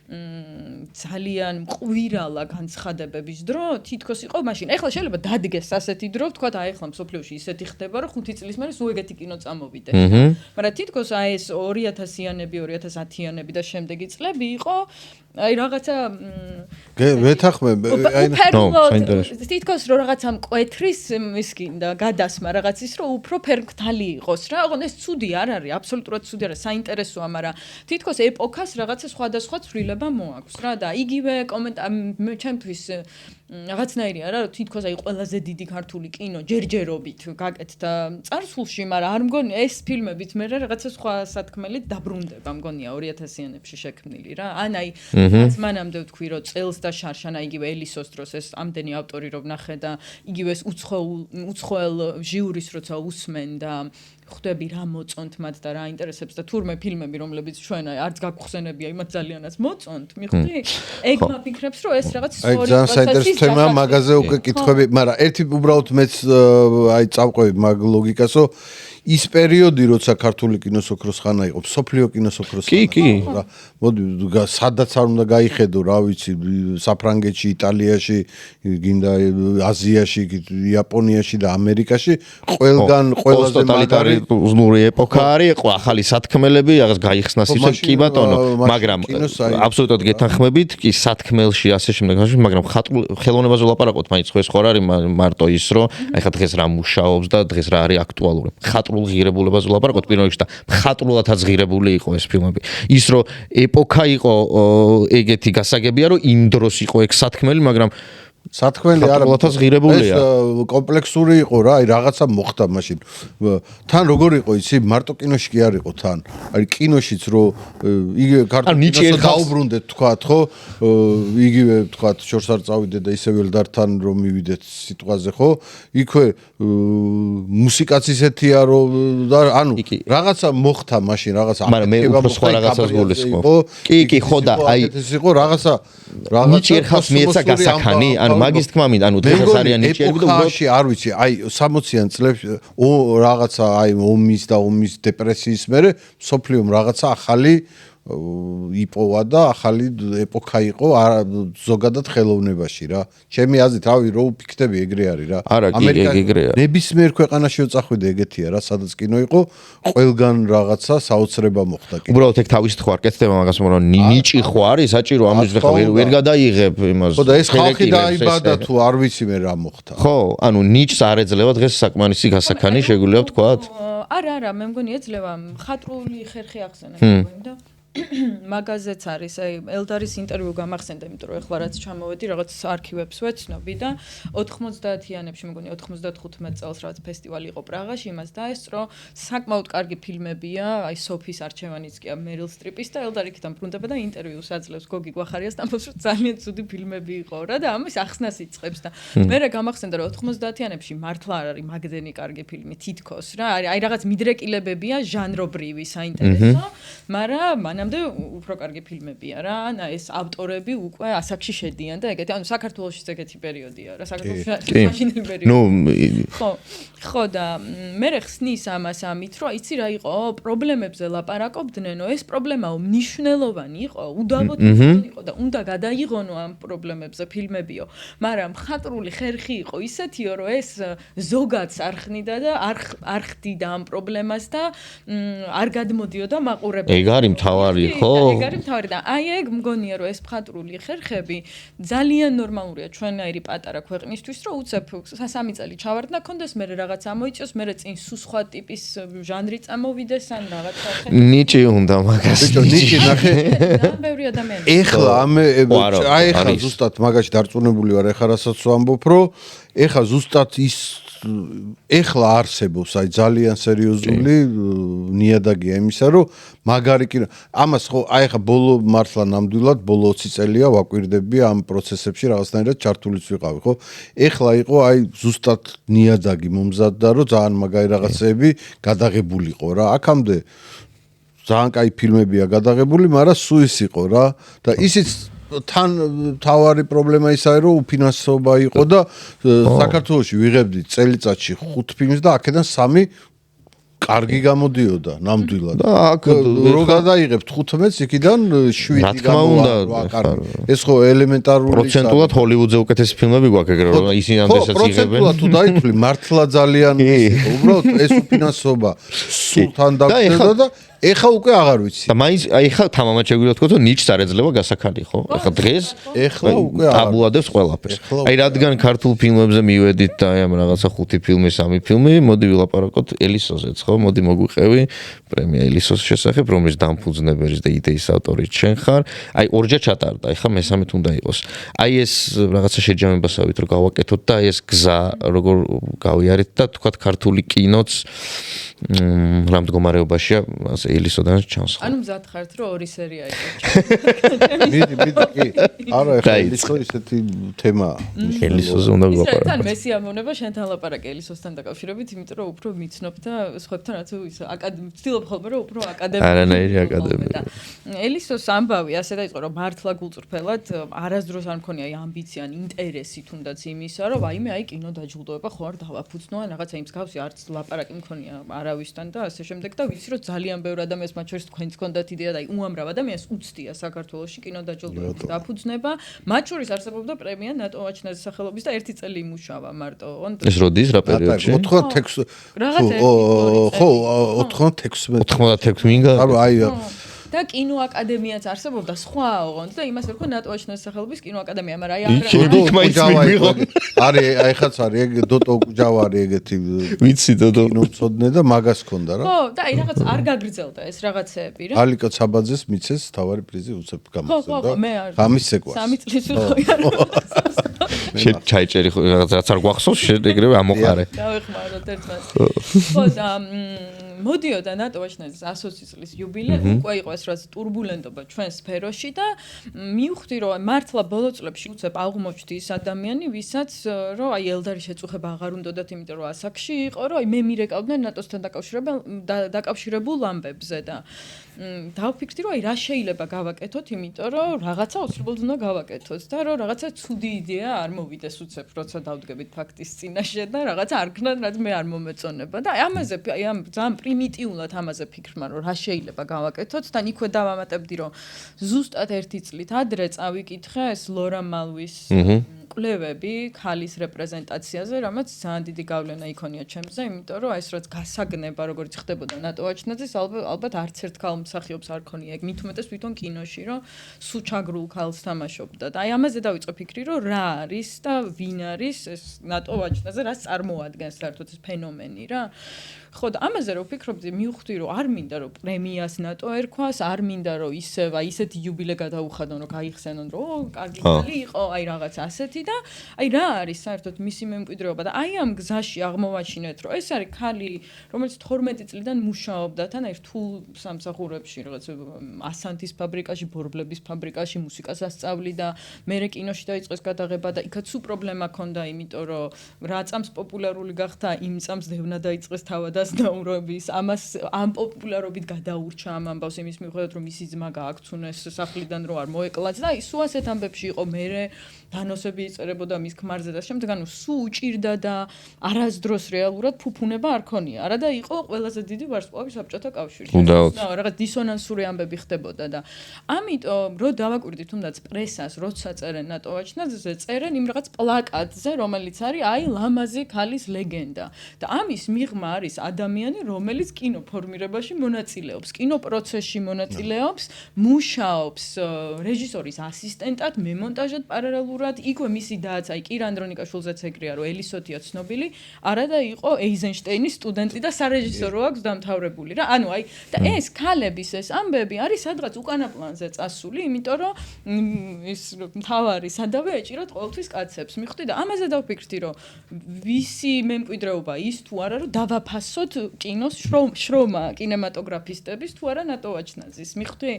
ძალიან მყვირალა განცხადებების დრო თითქოს იყო მაშინ ეხლა შეიძლება დადგეს ასეთი დრო თქვათ აი ეხლა მსოფლიოში ისეთი ხდება რომ 5 წლის მერე სულ ეგეთი კინო წამოვიდეს მაგრამ თითქოს აი ეს 2000-იანები 2010-იანები და შემდეგი წლები იყო აი რაღაცა მეთახმე თითქოს რომ რაღაცა მკვეთრის ის გინდა გადასმა რაღაცის რომ უფრო ფერმკთალი იყოს რა ოღონდ ეს ცუდი არ არის აბსოლუტურად ცუდი არა საინტერესოა მაგრამ თითქოს ეპოქას რაღაცა სხვადასხვა ცვლილება მოაქვს რა და იგივე ჩემთვის რაღაცნაირი არა რომ თითქოს აი ყველაზე დიდი ქართული კინო ჯერჯერობით გაკეთდა წარსულში მაგრამ არ მგონი ეს ფილმებიც მე რაღაცა სხვა სათქმელით დაბრუნდება მგონია 2000-იანებში შექმნილი რა ან აი მანამდე ვთქვი რომ წელს და შარშანა იგივე ელისოს დროს ეს ამდენი ავტორი რომ ნახე და იგივე ეს უცხოელ ჟიურის როცა усმენ და ხვდები რა მოწონთ მათ და რა ინტერესებს და თურმე ფილმები რომლებიც ჩვენ არც გაგხსენებია იმათ ძალიანაც მოწონთ მიხვდი ეგ მაფიქრებს რომ ეს რაღაც სწორი ძალიან საინტერესო თემაა მაგაზე უკვე კითხვები მაგრამ ერთი უბრალოდ მეც აი წავყვევი მაგ ლოგიკასო ის პერიოდი როცა ქართული კინოს ოქროს ხანა იყო სოფლიო კინოს ოქროს ხანა რა მოდი სადაც არ უნდა გაიხედო რა ვიცი საფრანგეთში იტალიაში გინდა აზიაში იაპონიაში და ამერიკაში ყველგან ყველაზე ტოტალიტარიზმური ეპოქა არის ახალი სათქმელები რაღაც გაიხსნა ისე კი ბატონო მაგრამ აბსოლუტურად გეთანხმებით კი სათქმელში ასე შემდეგ მაგრამ ხელოვნებაზე ვლაპარაკობთ მაინც ხო ეს ხო არის მარტო ის რომ აი ხა დღეს რა მუშაობს და დღეს რა არის აქტუალური ღირებულებაზე ვლაპარაკობთ პირველ რიგში და მხატვრულადაც ღირებული იყო ეს ფილმები. ის რომ ეპოქა იყო ეგეთი გასაგებია რომ იმ დროს იყო ეგ სათქმელი, მაგრამ სათქმელი არა ღირებულია. ეს კომპლექსური იყო რა, აი რაღაცა მოხდა მაშინ. თან როგორ იყო იცი, მარტო კინოში კი არ იყო თან. აი კინოშიც რომ იგივე ქართულ კინოს დაუბრუნდეთ თქვათ, ხო? იგივე თქვათ შორს არ წავიდეთ და ისევ ელდართან რომ მივიდეთ სიტყვაზე, ხო? იქვე მუსიკაც ისეთია რომ და ანუ რაღაცა მოხდა მაშინ, რაღაცა მაგრამ მე უფრო სხვა რაღაცას გულისხმობ. კი, ხო და აი ეს იყო რაღაცა ნიჭი ერხავს მიეცა გასაქანი, ანუ მაგის თქმა მინდა, ანუ დღეს არიან ნიჭიერი და უბრალოდ არ ვიცი, აი 60-იან წლებში რაღაცა აი ომის და ომის დეპრესიის მერე სოფლიომ რაღაცა ახალი იპოვა და ახალი ეპოქა იყო ზოგადად ხელოვნებაში რა. ჩემი აზრით, რავი, რო ვფიქრები ეგრე არის რა. ამერიკა ნებისმიერ ქვეყანაში წახვიდე ეგეთია რა, სადაც კინო იყო, ყველგან რაღაცა საოცრება მოხდა. უბრალოდ ეგ თავისით ხო არ კეთდება მაგას, მაგრამ ნიჭი ხო არის საჭირო ამის ხა ვერ გადაიღებ იმას. ხო და ეს ხალხი დაიბადა თუ არ ვიცი მე რა მოხდა. ხო, ანუ ნიჭს არ ეძლევა დღეს საკმარისი გასაქანი შეგვიძლია ვთქვათ? არა, მე მგონი ეძლევა მხატვრული ხერხი ახსენებ და მაგაზეც არის, აი ელდარის ინტერვიუ გამახსენდა, იმიტომ რომ ეხლა რაც ჩამოვედი, რაღაც არქივებს ვეცნობი და 90-იანებში, მეგონი 95 წელს რაღაც ფესტივალი იყო პრაღაში, იმას დაესწრო, საკმაოდ კარგი ფილმებია, აი სოფის არჩევანიც კი მერილ სტრიპის და ელდარ იქიდან ბრუნდება და ინტერვიუს აძლევს გოგი გვახარიას, ამბობს რომ ძალიან ცუდი ფილმები იყო რა და ამის ახსნას იწყებს და მერე გამახსენდა რომ 90-იანებში მართლა არ არის მაგდენი კარგი ფილმი თითქოს რა, აი რაღაც მიდრეკილებებია ჟანრობრივი საინტერესო, მაგრამ უფრო კარგი ფილმებია რა, ანა ეს ავტორები უკვე ასაკში შედიან და ეგეთი, ანუ საქართველოშიც ეგეთი პერიოდია რა, საქართველოში მაშინელი პერიოდი. ხო და მე ხსნის ამას ამით, რომ იცი რა იყო, პრობლემებზე ლაპარაკობდნენ, ეს პრობლემაო მნიშვნელოვანი იყო, უდავოთმიანი იყო და უნდა გადაიღონო ამ პრობლემებზე ფილმებიო, მაგრამ მხატვრული ხერხი იყო ისეთიო, რომ ეს ზოგადს არ ხნიდა და არ ხდიდა ამ პრობლემას და არ გადმოდიოდა მაყურებელს. ეგ არის მთავარი ხო? ეგ არის მთავარი და აი ეგ მგონია რომ ეს მხატვრული ხერხები ძალიან ნორმალურია ჩვენაირი პატარა ქვეყნისთვის რომ უცებ 3 წელი ჩავარდნა კონდეს მე რაღაც ამოიწიოს მე წინ სულ სხვა ტიპის ჟანრი წამოვიდეს ან რაღაცა ნიჭი უნდა მაგას ნიჭი ნახე ბევრი ადამიანი ეხლა აი ეხლა ზუსტად მაგაში დარწმუნებული ვარ ეხლა რასაც ვამბობ რომ ეხლა ზუსტად ის ეხლა არსებობს აი ძალიან სერიოზული ნიადაგია იმისა, რომ მაგარი კინო ამას ხო აი ხა ბოლო მართლა ნამდვილად ბოლო 20 წელია ვაკვირდები ამ პროცესებში რაღაცნაირად ჩართულიც ვიყავი, ხო? ეხლა იყო აი ზუსტად ნიადაგი მომზადდა, რომ ძალიან მაგარი რაღაცები გადაღებულიყო რა. აქამდე ძალიან კაი ფილმებია გადაღებული, მაგრამ სულ ის იყო რა და ისიც თან თავარი პრობლემა ისაა რომ უფინანსობა იყო და საქართველოში ვიღებდი წელიწადში 5 ფილმს და აქედან 3 კარგი გამოდიოდა ნამდვილად. და აქ რო გადაიღებთ 15-ს, იქიდან 7 გამოვა. ეს ხო ელემენტარული პროცენტულად ჰოლივუდზე უკეთესი ფილმები გვაქვს ეგრე რომ ისინი ამდენსაც იღებენ. პროცენტულად თუ დაითვლი მართლა ძალიან უბრალოდ ეს უფინანსობა სულთან დაგჭირდა და ეხა უკვე აღარ ვიცი. და მაინც აი ხა თამამად შეგვიძლია ვთქვა რომ ნიჩს არ ეძლევა გასაქარი ხო? ეხა დღეს ეხლა უკვე აბულადებს ყველაფერს. აი რადგან ქართულ ფილმებზე მივედით და აი ამ რაღაცა 5 ფილმი, 3 ფილმი, მოდი ვილაპარაკოთ ელისოზეც ხო? მოდი მოგვიყევი პრემია ელისოს შესახებ, რომლის დამფუძნებელის და იდეის ავტორი ჩვენ ხარ. აი ორჯერ ჩატარდა, ეხა მესამეთ უნდა იყოს. აი ეს რაღაცა შეჯამებასავით რომ გავაკეთოთ და აი ეს გზა როგორ გავიარეთ და თქვათ ქართული კინოც რა მდგომარეობაშია ასე ელისოდან ჩანს. ანუ მზად ხართ რომ ორი სერია იყოს. მიდი კი. არა ეხლა ელისო ისეთი თემაა. ელისოზე უნდა გვაპარაკოთ. თან გვაპარაკოთ. მესი ამონება შენთან ლაპარაკი ელისოსთან დაკავშირებით, იმიტომ რომ უფრო მიცნობ და სხვებთან რაც ის ვცდილობ ხოლმე რომ უფრო აკადემიური. არანაირი აკადემიური. ელისოს ამბავი ასე დაიწყო რომ მართლა გულწრფელად არასდროს არ მქონია აი ამბიცია ან ინტერესი თუნდაც იმისა რომ აიმე აი კინო დაჯილდოება ხო არ დავაფუძნო ან რაღაცა იმ მსგავსი არც ლაპარაკი მქონია არავისთან და ასე შემდეგ და ვიცი რომ ძალიან ბევრ ადამიანს მათ შორის თქვენც გქონდათ იდეა და აი უამრავ ადამიანს უცდია საქართველოში კინო დაჯილდოების დაფუძნება. მათ შორის არსებობდა პრემია ნატო ვაჩნაძის სახელობის და 1 წელი იმუშავა მარტო. ეს როდის რა პერიოდში? 96 ხო 96 მინგა. ანუ აი და კინო აკადემიაც არსებობდა სხვა ოღონდ და იმას ერქვა ნატო ვაჩნაძის სახელობის კინო აკადემია, მაგრამ აი არის აი ხაც არის ეგ დოტო კუჯავარი ეგეთი ვიცი დოდო კინომცოდნე და მაგას ქონდა რა. ხო, და აი რაღაც არ გაგრძელდა ეს რაღაცეები რა. ალიკა ცაბაძეს მიცეს თავარი პრიზი უცებ გამოსცემდა. ხო, მე არ. გამის ეკვას. 3 წლის უხოია. შენ ჩაიჭერი ხო რაღაც არ გვახსოვს შენ ეგრევე ამოყარე. დავეხმაროთ ერთმანეთს. ხო და მოდიოდა ნატო ვაჩნაძის 120 წლის იუბილე, უკვე იყო ეს რაც турბულენტობა ჩვენ სფეროში და მივხვდი რომ მართლა ბოლო წლებში უცებ აღმოჩნდი ის ადამიანი, ვისაც რომ აი ელდარი შეწუხება აღარ უნდათ, იმიტომ რომ ასაკში იყო, რომ აი მე მირეკავდნენ ნატოსთან დაკავშირებულ ამბებზე და დავფიქრდი რომ აი რა შეიძლება გავაკეთოთ, იმიტომ რომ რაღაცა უცებოდ უნდა გავაკეთოთ და რომ რაღაცა ცუდი იდეა არ მოვიდეს უცებ, როცა დავდგებით ფაქტის წინაშე და რაღაცა არ გქნათ, რაც მე არ მომეწონება და აი ამაზე აი ამ ძალიან პრიმიტიულად ამაზე ფიქრმა რომ რა შეიძლება გავაკეთოთ და იქვე დავამატებდი რომ ზუსტად 1 წლით ადრე წავიკითხე ეს ლორა მალვის კვლევები ქალის რეპრეზენტაციაზე, რამაც ძალიან დიდი გავლენა იქონია ჩემზე, იმიტომ რომ ეს რაც გასაგნება როგორც ხდებოდა ნატო ვაჩნაძის, ალბათ არც ერთ ქალ მსახიობს არ ქონია ეგ, მით უმეტეს თვითონ კინოში, რომ სუჩაგრულ ქალს თამაშობდა და აი ამაზე დავიწყე ფიქრი, რომ რა არის და ვინ არის ეს ნატო ვაჩნაძე, რაც წარმოადგენს საერთოდ ეს ფენომენი რა. ხო და ამაზე რომ ვფიქრობდი, მივხვდი რომ არ მინდა რომ პრემიას ნატო ერქვას, არ მინდა რომ ისეთი იუბილე გადაუხადონ, რომ გაიხსენონ, რომ კარგი ხალი იყო, აი რაღაც ასეთი და აი რა არის საერთოდ მისი მემკვიდრეობა და აი ამ გზაში აღმოვაჩინეთ, რომ ეს არის ქალი, რომელიც 12 წლიდან მუშაობდა თან აი რთულ სამსახურებში, რაღაც ასანთის ფაბრიკაში, ბორბლების ფაბრიკაში, მუსიკას ასწავლიდა, მერე კინოში დაიწყო ეს გადაღება და იქაც სულ პრობლემა ჰქონდა, იმიტომ რომ რა წამს პოპულარული გახდა, იმ წამს დევნა დაიწყეს თავადასდაურობის, ამას ამ პოპულარობით გადაურჩა ამ ამბავს იმის მიუხედავად, რომ მისი ძმა გააქცუნეს სახლიდან, რომ არ მოეკლაც და ის სულ ასეთ ამბებში იყო, მერე დანოსები იწერებოდა მის ქმარზე და შემდეგ ანუ სულ უჭირდა და არასდროს რეალურად ფუფუნება არ ქონია. არა და იყო ყველაზე დიდი ვარსკვლავი საბჭოთა კავშირში. რაღაც დისონანსური ამბები ხდებოდა და ამიტომ რო დავაკვირდი თუნდაც პრესას, როცა წერენ ნატო ვაჩნაძეზე, წერენ იმ რაღაც პლაკატზე, რომელიც არის აი ლამაზი ქალის ლეგენდა. და ამის მიღმა არის ადამიანი, რომელიც კინოფორმირებაში მონაწილეობს, კინოპროცესში მონაწილეობს, მუშაობს რეჟისორის ასისტენტად, მემონტაჟად პარალელურად, იქვე მისი დააც, აი კირა ანდრონიკაშვილზეც ეგრეა, რომ ელისოთია ცნობილი, არა და იყო ეიზენშტეინის სტუდენტი და სარეჟისორო აქვს დამთავრებული რა. ანუ აი და ეს ქალების ეს ამბები არის სადღაც უკანა პლანზე წასული, იმიტომ რომ ის მთავარი სადავე ეჭირათ ყოველთვის კაცებს. მიხდი და ამაზე დავფიქრდი, რომ ვისი მემკვიდრეობა ის თუ არა, რომ დავაფასოთ კინოს შრომა კინემატოგრაფისტების თუ არა ნატო ვაჩნაძის. მიხდი?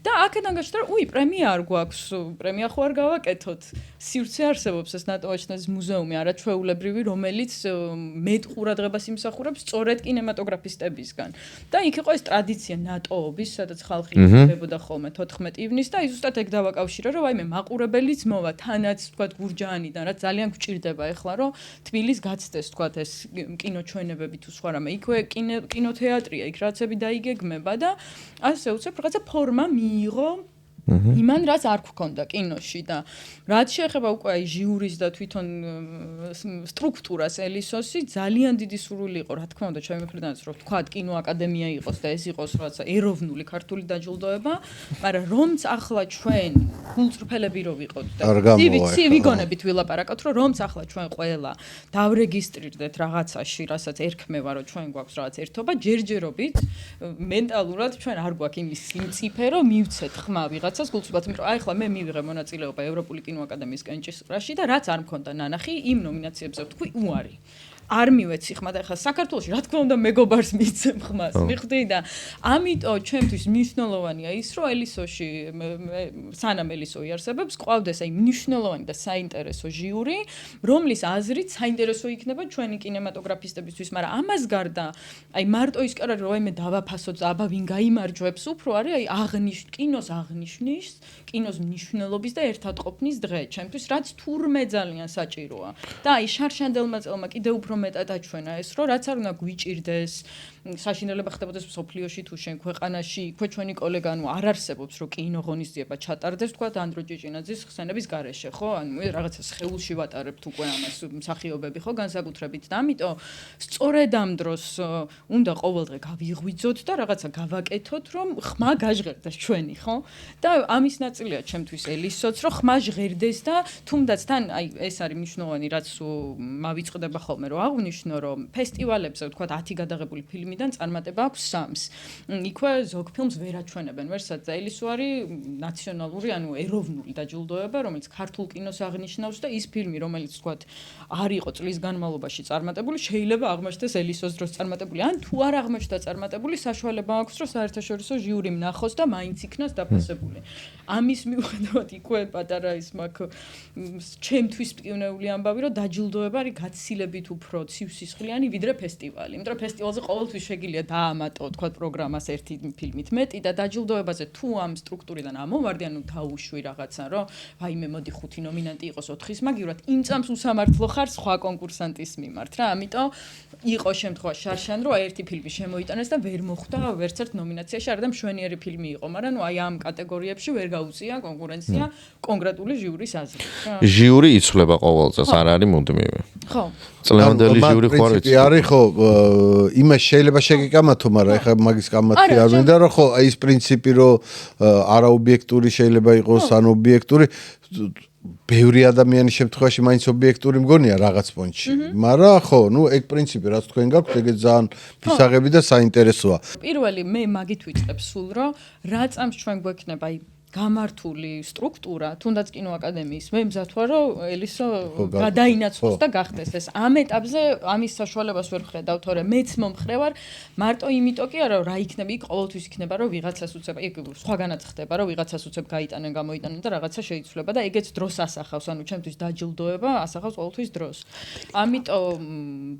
და აქედან გაჩნდა, რომ პრემია არ გვაქვს, პრემია ხო არ გავაკეთოთ. სივრცე არსებობს ეს ნატო ვაჩნაძის მუზეუმი არაჩვეულებრივი, რომელიც მეტ ყურადღებას იმსახურებს სწორედ კინემატოგრაფისტებისგან. და იქ იყო ეს ტრადიცია ნატოობის, სადაც ხალხი იხდებოდა ხოლმე 14 ივნისს და ის ზუსტად ეგ დავაკავშირე, რომ აი მე მაყურებელიც მოვა თანაც თქვა გურჯაანიდან, რაც ძალიან გვჭირდება ეხლა, რომ თბილის გაცდეს თქვა ეს კინოჩვენებები თუ სხვა რამე. იქვე კინოთეატრია, იქ რაცები დაიგეგმება და ასე უცებ რაღაცა ფორმა მიიღო იმან რაც არ გქონდა კინოში და რაც შეეხება უკვე აი ჟიურის და თვითონ სტრუქტურას ელისოსი ძალიან დიდი სურვილი იყო რა თქმა უნდა ჩემი მხრიდანაც რომ თქვა კინოაკადემია იყოს და ეს იყოს რაღაცა ეროვნული ქართული დაჯილდოება, მაგრამ რომც ახლა ჩვენ გულწრფელები რო ვიყოთ და ვიგონებით ვილაპარაკოთ რომ ახლა ჩვენ ყველა დავრეგისტრირდეთ რაღაცაში, რასაც ერქმევა რომ ჩვენ გვაქვს რაღაც ერთობა, ჯერჯერობით მენტალურად ჩვენ არ გვაქვს იმის სიმწიფე რომ მივცეთ ხმა ვიღაც გულწრფელად, იმიტომ რომ აი ახლა მე მივიღე მონაწილეობა ევროპული კინოაკადემიის კენჭისყრაში და რაც არ მქონდა ნანახი იმ ნომინაციებზე ვთქვი უარი. არ მივეცი ხმა და ახლა საქართველოში რა თქმა უნდა მეგობარს მიცემ ხმას. მიხდი და ამიტომ ჩვენთვის მნიშვნელოვანია ის რომ ელისოში სანამ ელისო იარსებებს ყავდეს აი მნიშვნელოვანი და საინტერესო ჟიური, რომლის აზრით საინტერესო იქნება ჩვენი კინემატოგრაფისტებისთვის, მაგრამ ამას გარდა აი მარტო ის კი არა რომ მე დავაფასოთ აბა ვინ გაიმარჯვებს, უფრო არის აი კინოს აღნიშნის, კინოს მნიშვნელობის და ერთად ყოფნის დღე ჩემთვის, რაც თურმე ძალიან საჭიროა. და აი შარშანდელმა წელმა კიდევ უფრო მეტად აჩვენა ეს, რომ რაც არ უნდა გვიჭირდეს, საშინელება ხდებოდეს მსოფლიოში თუ შენ ქვეყანაში, იქვე ჩვენი კოლეგა ანუ არ არსებობს, რომ კინო ღონისძიება ჩატარდეს, თქვა ანდრო ჭიჭინაძის ხსენების გარეშე, ხო? ანუ რაღაცა სხეულში ვატარებთ უკვე ამას მსახიობები, ხო, განსაკუთრებით და ამიტომ სწორედ ამ დროს უნდა ყოველდღე გავიღვიძოთ და რაღაცა გავაკეთოთ, რომ ხმა გაჟღერდეს ჩვენი, ხო? და ამის ნაწილია ჩემთვის ელისოც, რომ ხმა ჟღერდეს და თუნდაც თან აი ეს არის მნიშვნელოვანი, რაც მავიწყდება ხოლმე, რომ აღვნიშნო, რომ ფესტივალებზე თქვა 10 გადაღებული ფილმიდან წარმატება აქვს 3-ს. იქვე ზოგ ფილმს ვერ აჩვენებენ, ვერსაც ელისო არის ნაციონალური, ანუ ეროვნული დაჯილდოება, რომელიც ქართულ კინოს აღნიშნავს და ის ფილმი, რომელიც თქვა არ იყო წლის განმავლობაში წარმატებული, შეიძლება აღმოჩნდეს ელისოს დროს წარმატებული. ან თუ არ აღმოჩნდა წარმატებული, საშუალება აქვს, რომ საერთაშორისო ჟიურიმ ნახოს და მაინც იქნას დაფასებული. ამის მიუხედავად იქვე პატარა ის მაქვს ჩემთვის მტკივნეული ამბავი, რომ დაჯილდოება არის გაცილებით უფრო ცივსისხლიანი ვიდრე ფესტივალი. იმიტომ რომ ფესტივალზე ყოველთვის შეგიძლია დაამატო თქვა პროგრამას ერთი ფილმით მეტი და დაჯილდოებაზე თუ ამ სტრუქტურიდან ამოვარდი, ანუ დაუშვი რაღაცა, რომ ვაიმე მოდი 5 ნომინანტი იყოს 4-ის მაგივრად, იმ წამს უსამართლო ხარ სხვა კონკურსანტის მიმართ რა. ამიტომ იყო შემთხვევა შარშან რომ ერთი ფილმი შემოიტანეს და ვერ მოხვდა ვერც ერთ ნომინაციაში, არა და მშვენიერი ფილმი იყო, მაგრამ ნუ აი ამ კატეგორიებში ვერ გაუწია კონკურენცია კონკრეტული ჟიურის აზრით. ჟიური იცვლება ყოველ წელს, არ არის მუდმივი. ხო. წლევანდელი ჟიური ხო არ იცი. არის ხო, იმას შეიძლება შეგიკამათო, მაგრამ ეხლა მაგის კამათი არ მინდა, რომ ხო, აი ეს პრინციპი რომ არაობიექტური შეიძლება იყოს, ან ობიექტური ბევრი ადამიანის შემთხვევაში მაინც ობიექტური მგონია რაღაც პონჩი. მაგრამ ხო, ნუ ეგ პრინციპი რაც თქვენ გაქვთ, ეგეც ძალიან მისაღები და საინტერესოა. პირველი მე მაგით ვიწყებ სულ, რომ რა წამს ჩვენ გვექნება აი გამართული სტრუქტურა, თუნდაც კინოაკადემიის, მე მზად ვარ, რომ ელისო გადაინაცვლოს და გახდეს ეს. ამ ეტაპზე ამის საშუალებას ვერ ვხედავ, თორე მეც მომხრე ვარ, მარტო იმიტომ კი არა, რა იქნება, იქ ყოველთვის იქნება, რომ ვიღაცას უცებ, იქ სხვაგანაც ხდება, რომ ვიღაცას უცებ გაიტანენ, გამოიტანენ და რაღაცა შეიცვლება და ეგეც დროს ასახავს, ანუ ჩემთვის დაჯილდოება ასახავს ყოველთვის დროს. ამიტომ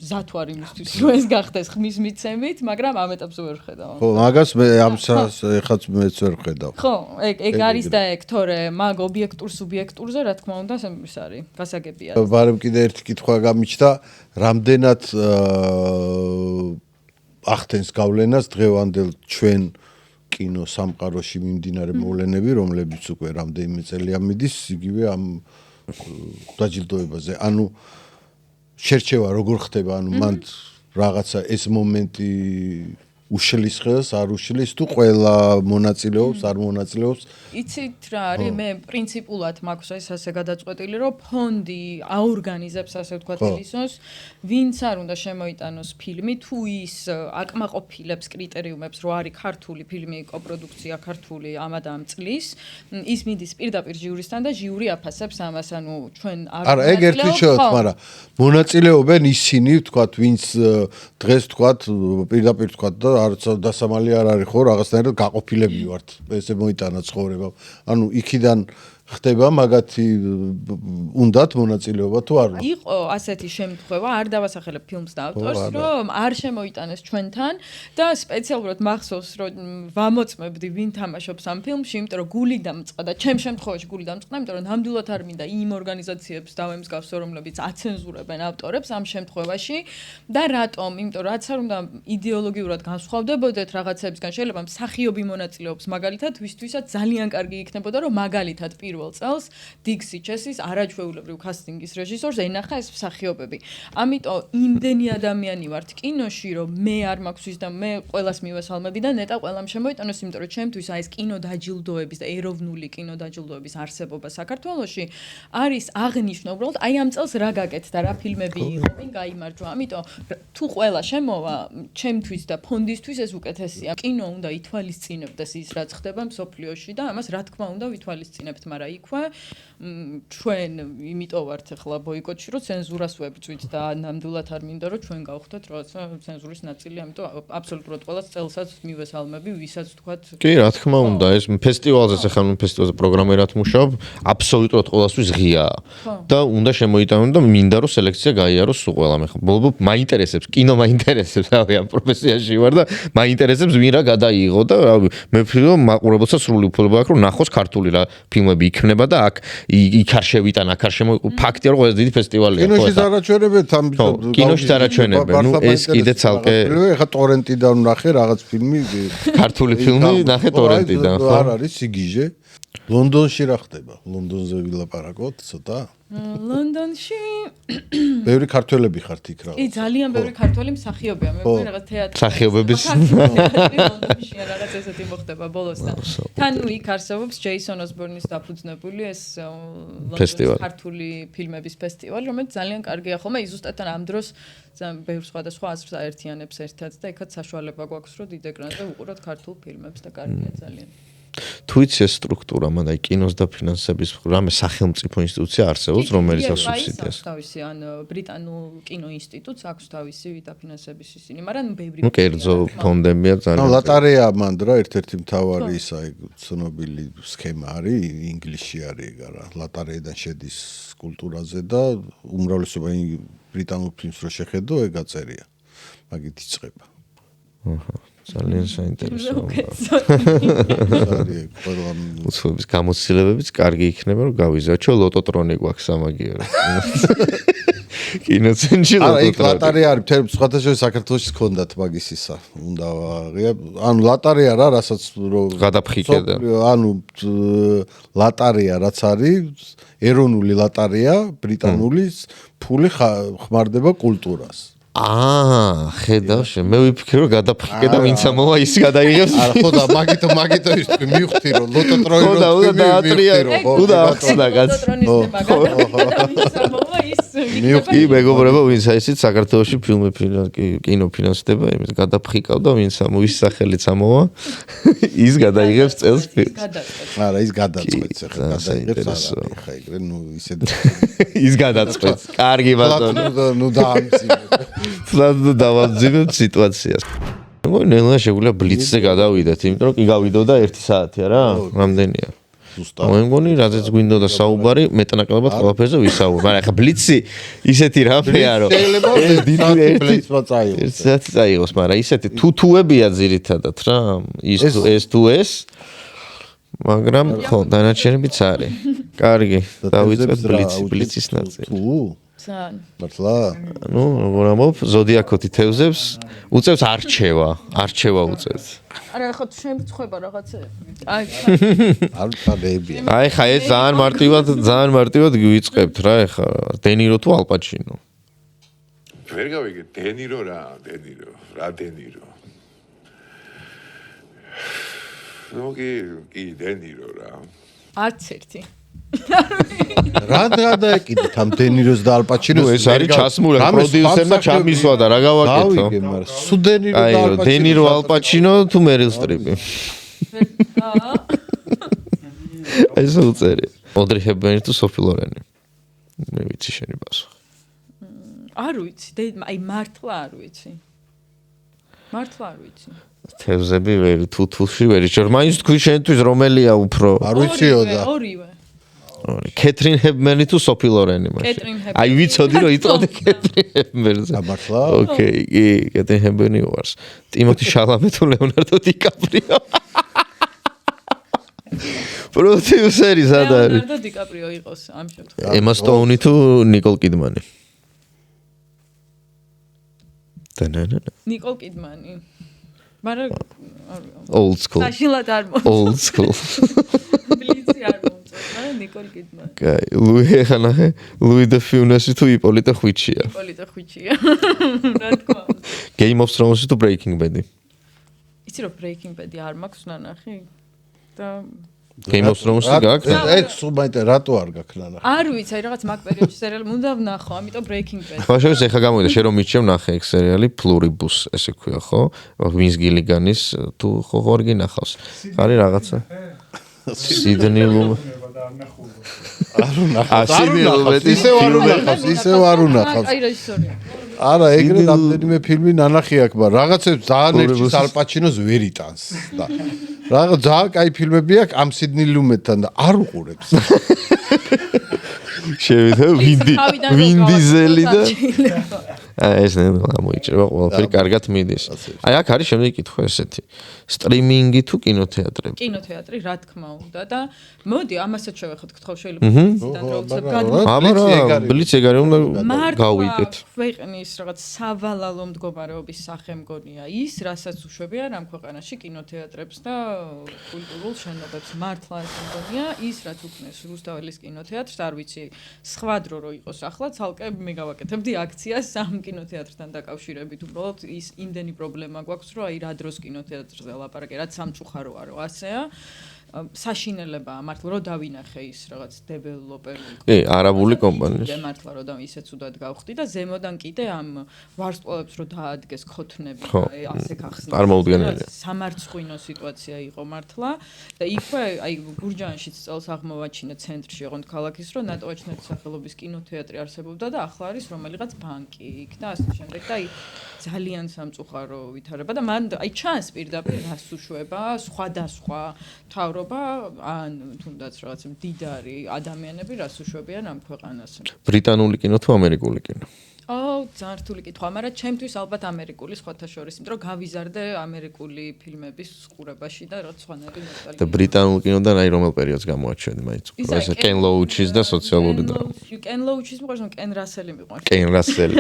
მზად ვარ იმისთვის, რომ ეს გახდეს ხმის მიცემით, მაგრამ ამ ეტაპზე ვერ ვხედავ. ხო, მაგას მე ამსაც ეხაც მეც ვერ ვხედავ. ხო, ეგ არის და ეგ, თორე მაგ ობიექტურ სუბიექტურზე რა თქმა უნდა ეს არის გასაგებია. ბარემ კიდე ერთი კითხვა გამიჩნდა, რამდენად ახდენს გავლენას დღევანდელ ჩვენ კინო სამყაროში მიმდინარე მოვლენები, რომლებიც უკვე რამდენიმე წელია მიდის, იგივე ამ დაჯილდოებაზე. ანუ შერჩევა როგორ ხდება, ანუ მან რაღაცა ეს მომენტი უშლის ხელს არ უშლის თუ ყველა მონაწილეობს არ მონაწილეობს იცით რა არის მე პრინციპულად მაქვს ეს ასე გადაწყვეტილი რომ ფონდი აორგანიზებს ასე ვთქვათ ილისონს ვინც არ უნდა შემოიტანოს ფილმი თუ ის აკმაყოფილებს კრიტერიუმებს რომ არის ქართული ფილმი კოპროდუქცია ქართული ამად ამ წლის ის მიდის პირდაპირ ჟიურისთან და ჟიური აფასებს ამას ანუ ჩვენ არა ეგ ერთ ვიჩვენოთ მაგრამ მონაწილეობენ ისინი ვთქვათ ვინც დღეს ვთქვათ პირდაპირ ვთქვათ და არც დასამალი არ არის ხო რაღაცნაირად გაყოფილები ვართ ესე მოიტანა ცხოვრება ანუ იქიდან ხდება მაგათი უნდათ მონაწილეობა თუ არ იყო ასეთი შემთხვევა არ დავასახელებ ფილმს და ავტორს რომ არ შემოიტანეს ჩვენთან და სპეციალურად მახსოვს რომ ვამოწმებდი ვინ თამაშობს ამ ფილმში იმიტომ რომ გული დამწყდა და ჩემ შემთხვევაში გული დამწყდა იმიტომ რომ ნამდვილად არ მინდა იმ ორგანიზაციებს დავემსგავსო რომლებიც აცენზურებენ ავტორებს ამ შემთხვევაში და რატომ იმიტომ რომ რაც არ უნდა იდეოლოგიურად განსხვავდებოდეთ რაღაცებისგან შეიძლება მსახიობი მონაწილეობს მაგალითად ვისთვისაც ძალიან კარგი იქნებოდა რომ მაგალითად წელს დიქსი ჩესის არაჩვეულებრივ კასტინგის რეჟისორს ენახა ეს მსახიობები. ამიტომ იმდენი ადამიანი ვართ კინოში, რომ მე არ მაქვს ვის და მე ყველას მივესალმები და ნეტა ყველამ შემოიტანოს, იმიტომ რომ ჩემთვის აი ეს კინოდაჯილდოების და ეროვნული კინოდაჯილდოების არსებობა საქართველოში არის აღნიშნო უბრალოდ აი ამ წელს რა გაკეთდა, რა ფილმები იყო, ვინ გაიმარჯვა. ამიტომ თუ ყველა შემოვა ჩემთვის და ფონდისთვის ეს უკეთესია. კინო უნდა ითვალისწინებდეს ის რაც ხდება მსოფლიოში და ამას რა თქმა უნდა ვითვალისწინებთ, მაგრამ იქვე ჩვენ იმიტომ ვართ ახლა ბოიკოტში რომ ცენზურას ვებწვით და ნამდვილად არ მინდა რომ ჩვენ გავხდეთ რაღაცა ცენზურის ნაწილი ამიტომ აბსოლუტურად ყველას წელსაც მივესალმები ვისაც თქვათ კი რა თქმა უნდა ეს ფესტივალზეც ახლა ფესტივალზე პროგრამერად მუშაობ აბსოლუტურად ყველასთვის ღიაა და უნდა შემოიტანონ და მინდა რომ სელექცია გაიაროს სულ ყველამ ახლა ბოლო მაინტერესებს კინო მაინტერესებს რავი ამ პროფესიაში ვარ და მაინტერესებს ვინ რა გადაიღო და რავი მე ვფიქრობ რომ მაყურებელსაც სრული უფლება აქვს რომ ნახოს ქართული რა ფილმები იქნება და აქ იქ არ შევიტან აქ არ შემო ფაქტია რომ ყველაზე დიდი ფესტივალია ხო კინოში არაჩვენებენ თან კინოში არაჩვენებენ ნუ ეს კიდე ცალკე ეხა ტორენტიდან ნახე რაღაც ფილმი ქართული ფილმი ნახე ტორენტიდან ხო არ არის სიგიჟე ლონდონში რა ხდება ლონდონზე ვილაპარაკოთ ცოტა ლონდონში ბევრი ქართველები ხართ იქ რა კი ძალიან ბევრი ქართველი მსახიობია მე მგონი რაღაც თეატრი მსახიობების ლონდონში რაღაც ესეთი მოხდება ბოლოსთან თან იქ არსებობს ჯეისონ ოსბორნის დაფუძნებული ეს ლონდონის ქართული ფილმების ფესტივალი რომელიც ძალიან კარგია ხოლმე ზუსტად ამ დროს ბევრ სხვადასხვა აზრს აერთიანებს ერთად და ეხაც საშუალება გვაქვს რომ დიდ ეკრანზე უყუროთ ქართულ ფილმებს და კარგია ძალიან თუიცე სტრუქტურა მანდა კინოს და ფინანსების რამე სახელმწიფო ინსტიტუცია არსებობს რომელიც ასუსიდებს თავისი ან ბრიტანულ კინო ინსტიტუტს აქვს თავისი დაფინანსების ისინი მაგრამ ბევრი ნუ კერძო ფონდებია ძალიან ანუ ლატარეა მანდრა ერთ-ერთი მთავარი ისა ცნობილი სქემა არის ინგლისში არის რა ლატარეიდან შედის კულტურაზე და უმრავლესობა ბრიტანულ ფილმს რო შეხედო ეგ აწერია მაგით იწყება ძალიან საინტერესოა. უცხოების გამოცდილებებიც კარგი იქნება რომ გავიზარდო ლოტოტრონი გვაქვს სამაგიერო. კინოცენში ლოტოტრონი. არა, იქ ლატარია არის მთელ სხვადასხვა საქართველოში ჰქონდათ მაგის ისა. უნდა აღია. ანუ ლატარია რა, რასაც რო გადაფხიკედა. ანუ ლატარია რაც არის, ეროვნული ლატარია, ბრიტანული ფული ხმარდება კულტურას. ხედავ მე ვიფიქრე რომ გადაფხიკე და ვინც ამოვა ის გადაიღებს არა ხო და მაგითო ის მივხვდი რომ ლოტოტრონი რო უნდა ახსნა კაც მივხვდი მეგობრებო ვინც აიცით საქართველოში ფილმი კინო ფინანსდება იმის გადაფხიკავ და ვინც ამოვის სახელიც ამოვა ის გადაიღებს წელს ფილმს არა ის გადაწყვეტს ახლა გადაიღებს ხა ეგრე ნუ ისე ის გადაწყვეტს კარგი ბატონო ნუ დაამცინე ფლად დავაძინოთ სიტუაციას. მეგონი ნელა შეგვიძლია ბლიცზე გადავიდეთ, იმიტომ რომ კი გავიდოდა 1 საათია რა, რამდენია. ზუსტად. მეგონი რაზეც გვინდოდა საუბარი, მეტნაკლებად ყველაფერზე ვისაუბრებ. მაგრამ ახლა ბლიცი ისეთი რამეა რომ ეს დიდი ბლიცმა წაიღოს. ეს წაიღოს, მაგრამ ისეთი თუთუებია ძირითადად რა. ეს თუ ეს მაგრამ ხო, დანარჩენებიც არის. კარგი, დავიწყეთ ბლიცის ნაწილი. მართლა? ნუ როგორ ამბობ, ზოდიაქოთი თევზებს უწევს არჩევა უწევს. არა, ხო შემწხვება რაღაცა. აი, არ წადებია. აი, ხა ეს ძალიან მარტივად გვიწყებთ რა, ეხა დენირო თუ ალპაჩინო. ვერ გავიგე დენირო რა დენირო ნუ კი დენირო რა არც ერთი რა დაეკიდეთ ამ დენიროს და ალპაჩინოს ეს არის ჩასმული პროდიუსერმა ჩამისვა და რა გავაკეთო გავიგე მაგრამ სუ დენირო და აი ალპაჩინო დენირო ალპაჩინო თუ მერილ სტრიპი ეს უწერი ოდრი ჰეპბერნი თუ სოფი ლორენი მე ვიცი შენი პასუხი არ ვიცი აი მართლა არ ვიცი თევზები ვერ თუთუში ვერ იჩორ მაინც თქვი შენთვის რომელია უფრო არ ვიციო და ორივე კეთრინ ჰეპბერნი თუ სოფი ლორენი მაშინ აი ვიცოდი რომ იწოდე კეთრინ ჰეპბერნზე მართლა ოკეი კი კეთრინ ჰეპბერნი ვარს ტიმოთი შალამე თუ ლეონარდო დიკაპრიო პროდიუსერი სადა არის ლეონარდო დიკაპრიო იყოს ამ შემთხვევაში ემა სტოუნი თუ ნიკოლ კიდმანი ნიკოლ კიდმანი მაგრამ old school საშინლად არ old school ბლიცი არ მომწონს ნიკოლ კიდმანი კაი ლუი და ფიუნესი თუ იპოლიტა ხვიჩია რა თქმა უნდა Game of Thrones თუ Breaking Bad იცი რომ Breaking Bad არ მაქვს ნანახი და Game of Thrones-ი გაქვს? ეგ სულ მაინტერესებს რატო არ გაქვს? არ ვიცი, აი რაღაც მაგ პერიოდში სერიალი უნდა ვნახო, ამიტომ Breaking Bad. ხო, შევიდა ეხა გამოვიდა, შენ რომ მიჩემ ნახე ეგ სერიალი Pluribus, ესე ქვია, ხო? Vince Gilligan-ის თუ ხო არ გინახავს. არის რაღაცა. Sydney Lumet. არ უნახავს. ისევ არ უნახავს. აი რეჟისორია. არა, ეგრე რამდენიმე ფილმი ნანახი აქვს, მაგრამ რაღაცებს ძალიან ერთის ალპაჩინოს ვერ იტანს და რაღაც ძალიან კაი ფილმები აქვს ამ Sydney Lumet-თან და არ უყურებს. შევიდა Vin Diesel-ი და ეს ნელა მოიჭრება ყველაფერი კარგად მიდის. აი აქ არის შემდეგი კითხვა ესეთი. სტრიმინგი თუ კინოთეატრები? კინოთეატრი, რა თქმა უნდა და მოდი ამასაც შევეხოთ გთხოვ შეიძლება ისიდან რა უცებ გადმოგვიყვება. აბა ბლიც ეგ არის უნდა გავუიტეთ. ქვეყნის რაღაც სავალალო მდგომარეობის სახე მგონია ის, რასაც უშვებიან ამ ქვეყანაში კინოთეატრებს და კულტურულ შენობებს. მართლა ეს მგონია ის, რაც უქმნეს რუსთაველის კინოთეატრს, არ ვიცი, სხვა დრო რო იყოს ახლა, ცალკე მე გავაკეთებდი აქციას ამ კინოთეატრთან დაკავშირებით. უბრალოდ ის იმდენი პრობლემა გვაქვს, რომ აი რა დროს კინოთეატრზე ლაპარაკი, რაც სამწუხაროა, რომ ასეა. საშინელებაა მართლა რომ დავინახე ის რაღაც დეველოპერული კი არაბული კომპანიის მართლა რომ ისე ცუდად გავხდი და ზემოდან კიდე ამ ვარსკვლავებს რომ დაადგეს ქოთნები ასე გახსნა არ მოუდგენელია სამარცხვინო სიტუაცია იყო მართლა და იქვე აი გურჯაანშიც წელს აღმოვაჩინა ცენტრში ოღონდ ქალაქის რომ ნატოაჩნეთის სახელობის კინოთეატრი არსებობდა და ახლა არის რომელიღაც ბანკი იქ და ასე შემდეგ და აი ძალიან სამწუხარო ვითარება და მან აი ჩანს პირდაპირ რას უშვება სხვადასხვა ან თუნდაც რაღაც მდიდარი ადამიანები რას უშვებიან ამ ქვეყანას. ბრიტანული კინო თუ ამერიკული კინო? ძალიან რთული კითხვა, მაგრამ ჩემთვის ალბათ ამერიკული სხვათა შორის, იმიტომ რომ გავიზარდე ამერიკული ფილმების ყურებაში და რაც სხვანაირი ნოსტალგია. და ბრიტანულ კინოდან აი რომელ პერიოდს გამოაჩვენდი მაინც? ეს კენ ლოუჩის და სოციალური დრამა. კენ ლოუჩის მიყვარს, კენ რასელი მიყვარს. კენ რასელი.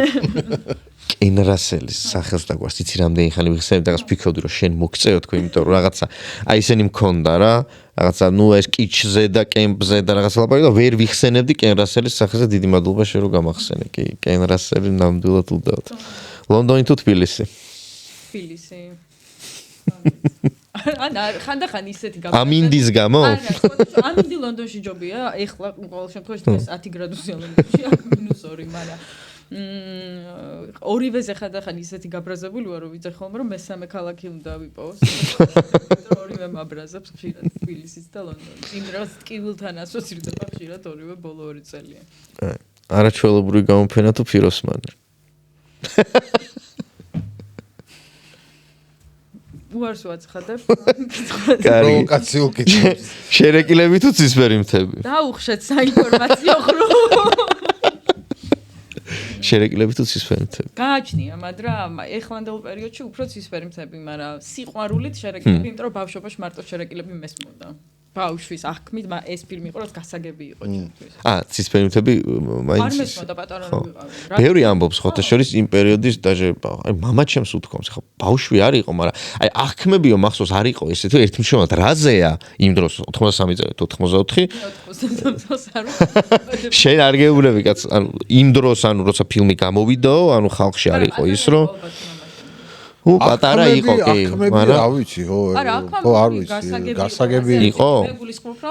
კენ რასელის სახელს დაგვარს, იცი რამდენი ხანი ვიხსენებ და რაღაც ფიქრობდი რომ შენ მოგწეო თქო, იმიტომ რომ რაღაცა აი ესენი მქონდა რა, რაღაცა ნუ ეს კიჩზე და კემპზე და რაღაცა ლაპარაკი და ვერ ვიხსენებდი კენ რასელის სახელზე დიდი მადლობა შენ რომ გამახსენე. კი, კენ რასელი ნამდვილად უდავთ. ლონდონი თუ თბილისი? თბილისი. ხანდახან ისეთი ამინდის გამო? ამინდი ლონდონში ჯობია, ეხლა ყოველ შემთხვევაში დღეს 10 გრადუსია ლონდონში, -2, მაგრამ ორივეზე ხანდახან ისეთი გაბრაზებული ვარ, რომ ვიცი ხოლმე რომ მესამე ქალაქი უნდა ვიპოვოს. ორივე მაბრაზებს ხშირად თბილისიც და ლონდონიც. იმ რაღაც ტკივილთან ასოცირდება ხშირად ორივე ბოლო 2 წელია. არაჩვეულებრივი გამოფენა თუ ფიროსმანი? უარს ვაცხადებ. პროვოკაციულ კითხვებს. შერეკილები თუ ცისფერი მთები? დაუხშეთ საინფორმაციო ხრო. შერეკილები თუ ცისფერი მთები? გააჩნია, მაგრამ ეხლანდელ პერიოდში უფრო ცისფერი მთები, მაგრამ სიყვარულით შერეკილები, იმიტომ რომ ბავშვობაში მარტო შერეკილები მესმოდა. ბავშვის აღქმით, ეს ფილმი იყო, რაც გასაგები იყო ჩემთვის. ცისფერმითები მაინც არ მესმოდა პატარა რომ ვიყავი. ბევრი ამბობს ხოთა შორის იმ პერიოდის დაჟე აი мама ჩემს უთქვამს ხა ბავშვი არ იყო, მაგრამ აი აღქმებიო მახსოვს არ იყო ესე თუ ერთმშობლად რაზეა იმ დროს 83 წელი თუ 84 შენ არ გეუბნები კაც ანუ იმ დროს ანუ როცა ფილმი გამოვიდაო ანუ ხალხში არ იყო ის რომ პატარა იყო კი მაგრამ რა ვიცი ხო არ ვიცი გასაგები იყო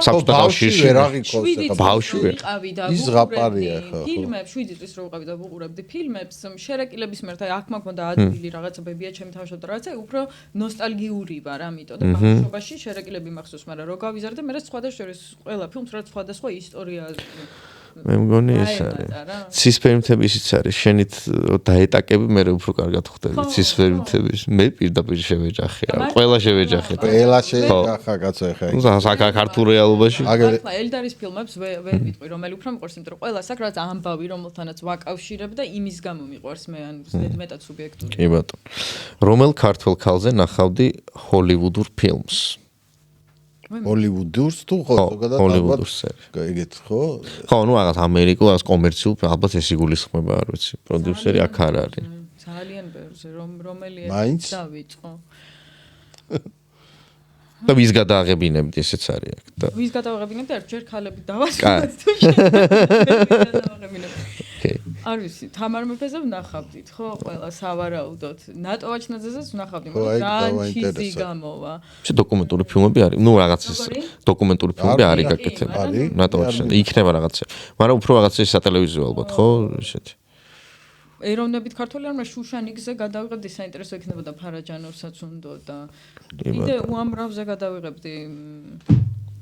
საბჭოთა კავშირში ვერ აღიქოს ბავშვი ის ზღაპარია ხო ფილმებს 7 წლის რო ვიყავი და ვუყურებდი ფილმებს შერეკილების მერთ აი აქ მაქონდა ადგილი რაღაცა ბებია ჩემი თავშობ და რაღაცა უფრო ნოსტალგიური ვარ ამიტომ და ბავშვობაში შერეკილები მახსოვს მაგრამ რო გავიზარდე მე სხვადასხვა ყველა ფილმს რაც სხვადასხვა ისტორია მე მგონი ეს არის ცისფერმითები ისიც არის შენით დაეტაკები მე უფრო კარგად ხვდები ცისფერმითების მე პირდაპირ შევეჯახე ყველა შევეჯახე ყველა შეეჯახა კაცო ეხა საქართველოს რეალობაში ახლა ელდარის ფილმებს ვერ ვიტყვი რომელი უფრო მიყვარს იმიტომ რომ ყველა საკ რაც ამბავი რომელთანაც ვაკავშირებ და იმის გამო მიყვარს მე ან მეტად სუბიექტური კი ბატონო რომელ ქართველ ქალზე ნახავდი ჰოლივუდურ ფილმს ჰოლივუდურს თუ ხო ზოგადად ჰოლივუდურს ეგეთ ხო ხო ნუ რაღაც ამერიკულ რაღაც კომერციულ ალბათ ეს იგულისხმება არ ვიცი პროდიუსერი აქ არ არის ძალიან ბევრზე რომელი დავიწყო და ვის გადააღებინებდი ესეც არის აქ და ვის გადააღებინებდი ერთჯერ ქალები დავასრულეთ თუ შევაღებინებდი არ ვიცი თამარ მეფეზე ვნახავდით ხო ყველა სავარაუდოდ ნატო ვაჩნაძეზეც ვნახავდი მაგრამ ჩიზი გამოვა შე დოკუმენტური ფილმები არის ნუ რაღაც ეს დოკუმენტური ფილმები არის გაკეთებული ნატო ვაჩნაძე იქნება რაღაცა მაგრამ უფრო რაღაცა სატელევიზიო ალბათ ხო ესეთი ეროვნებით ქართული არ მაგრამ შუშანიკზე გადავიღებდი საინტერესო იქნებოდა ფარაჯანოვსაც უნდა და კიდე უამრავზე გადავიღებდი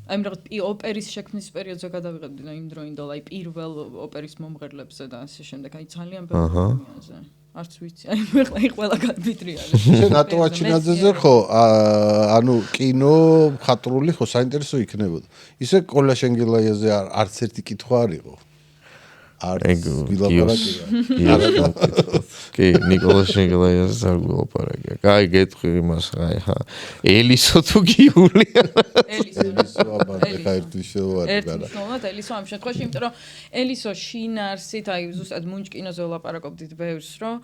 აი რაღაც ოპერის შექმნის პერიოდზე გადავიღებდი და იმ დროინდელ აი პირველ ოპერის მომღერლებზე და ასე შემდეგ აი ძალიან ბევრია არც ვიცი აი მე ყველა გადმიტრიალე შენ ნატო ვაჩინაძეზე ხო ანუ კინო მხატვრული ხო საინტერესო იქნებოდა ისე კოლა შენგელაიაზე არც ერთი კითხვა არ იყო არც ვილაპარაკია კი ნიკოლა შენგელაიაზე არ ვილაპარაკია კაი გეტყვი იმას აი ხა ელისო თუ გიულია ელისო აბა ერთის შეუვარდა ელისო ამ შემთხვევაში იმიტომ რომ ელისო შინარსით აი ზუსტად მუნჯკინოზე ვლაპარაკობდით ბევრს რომ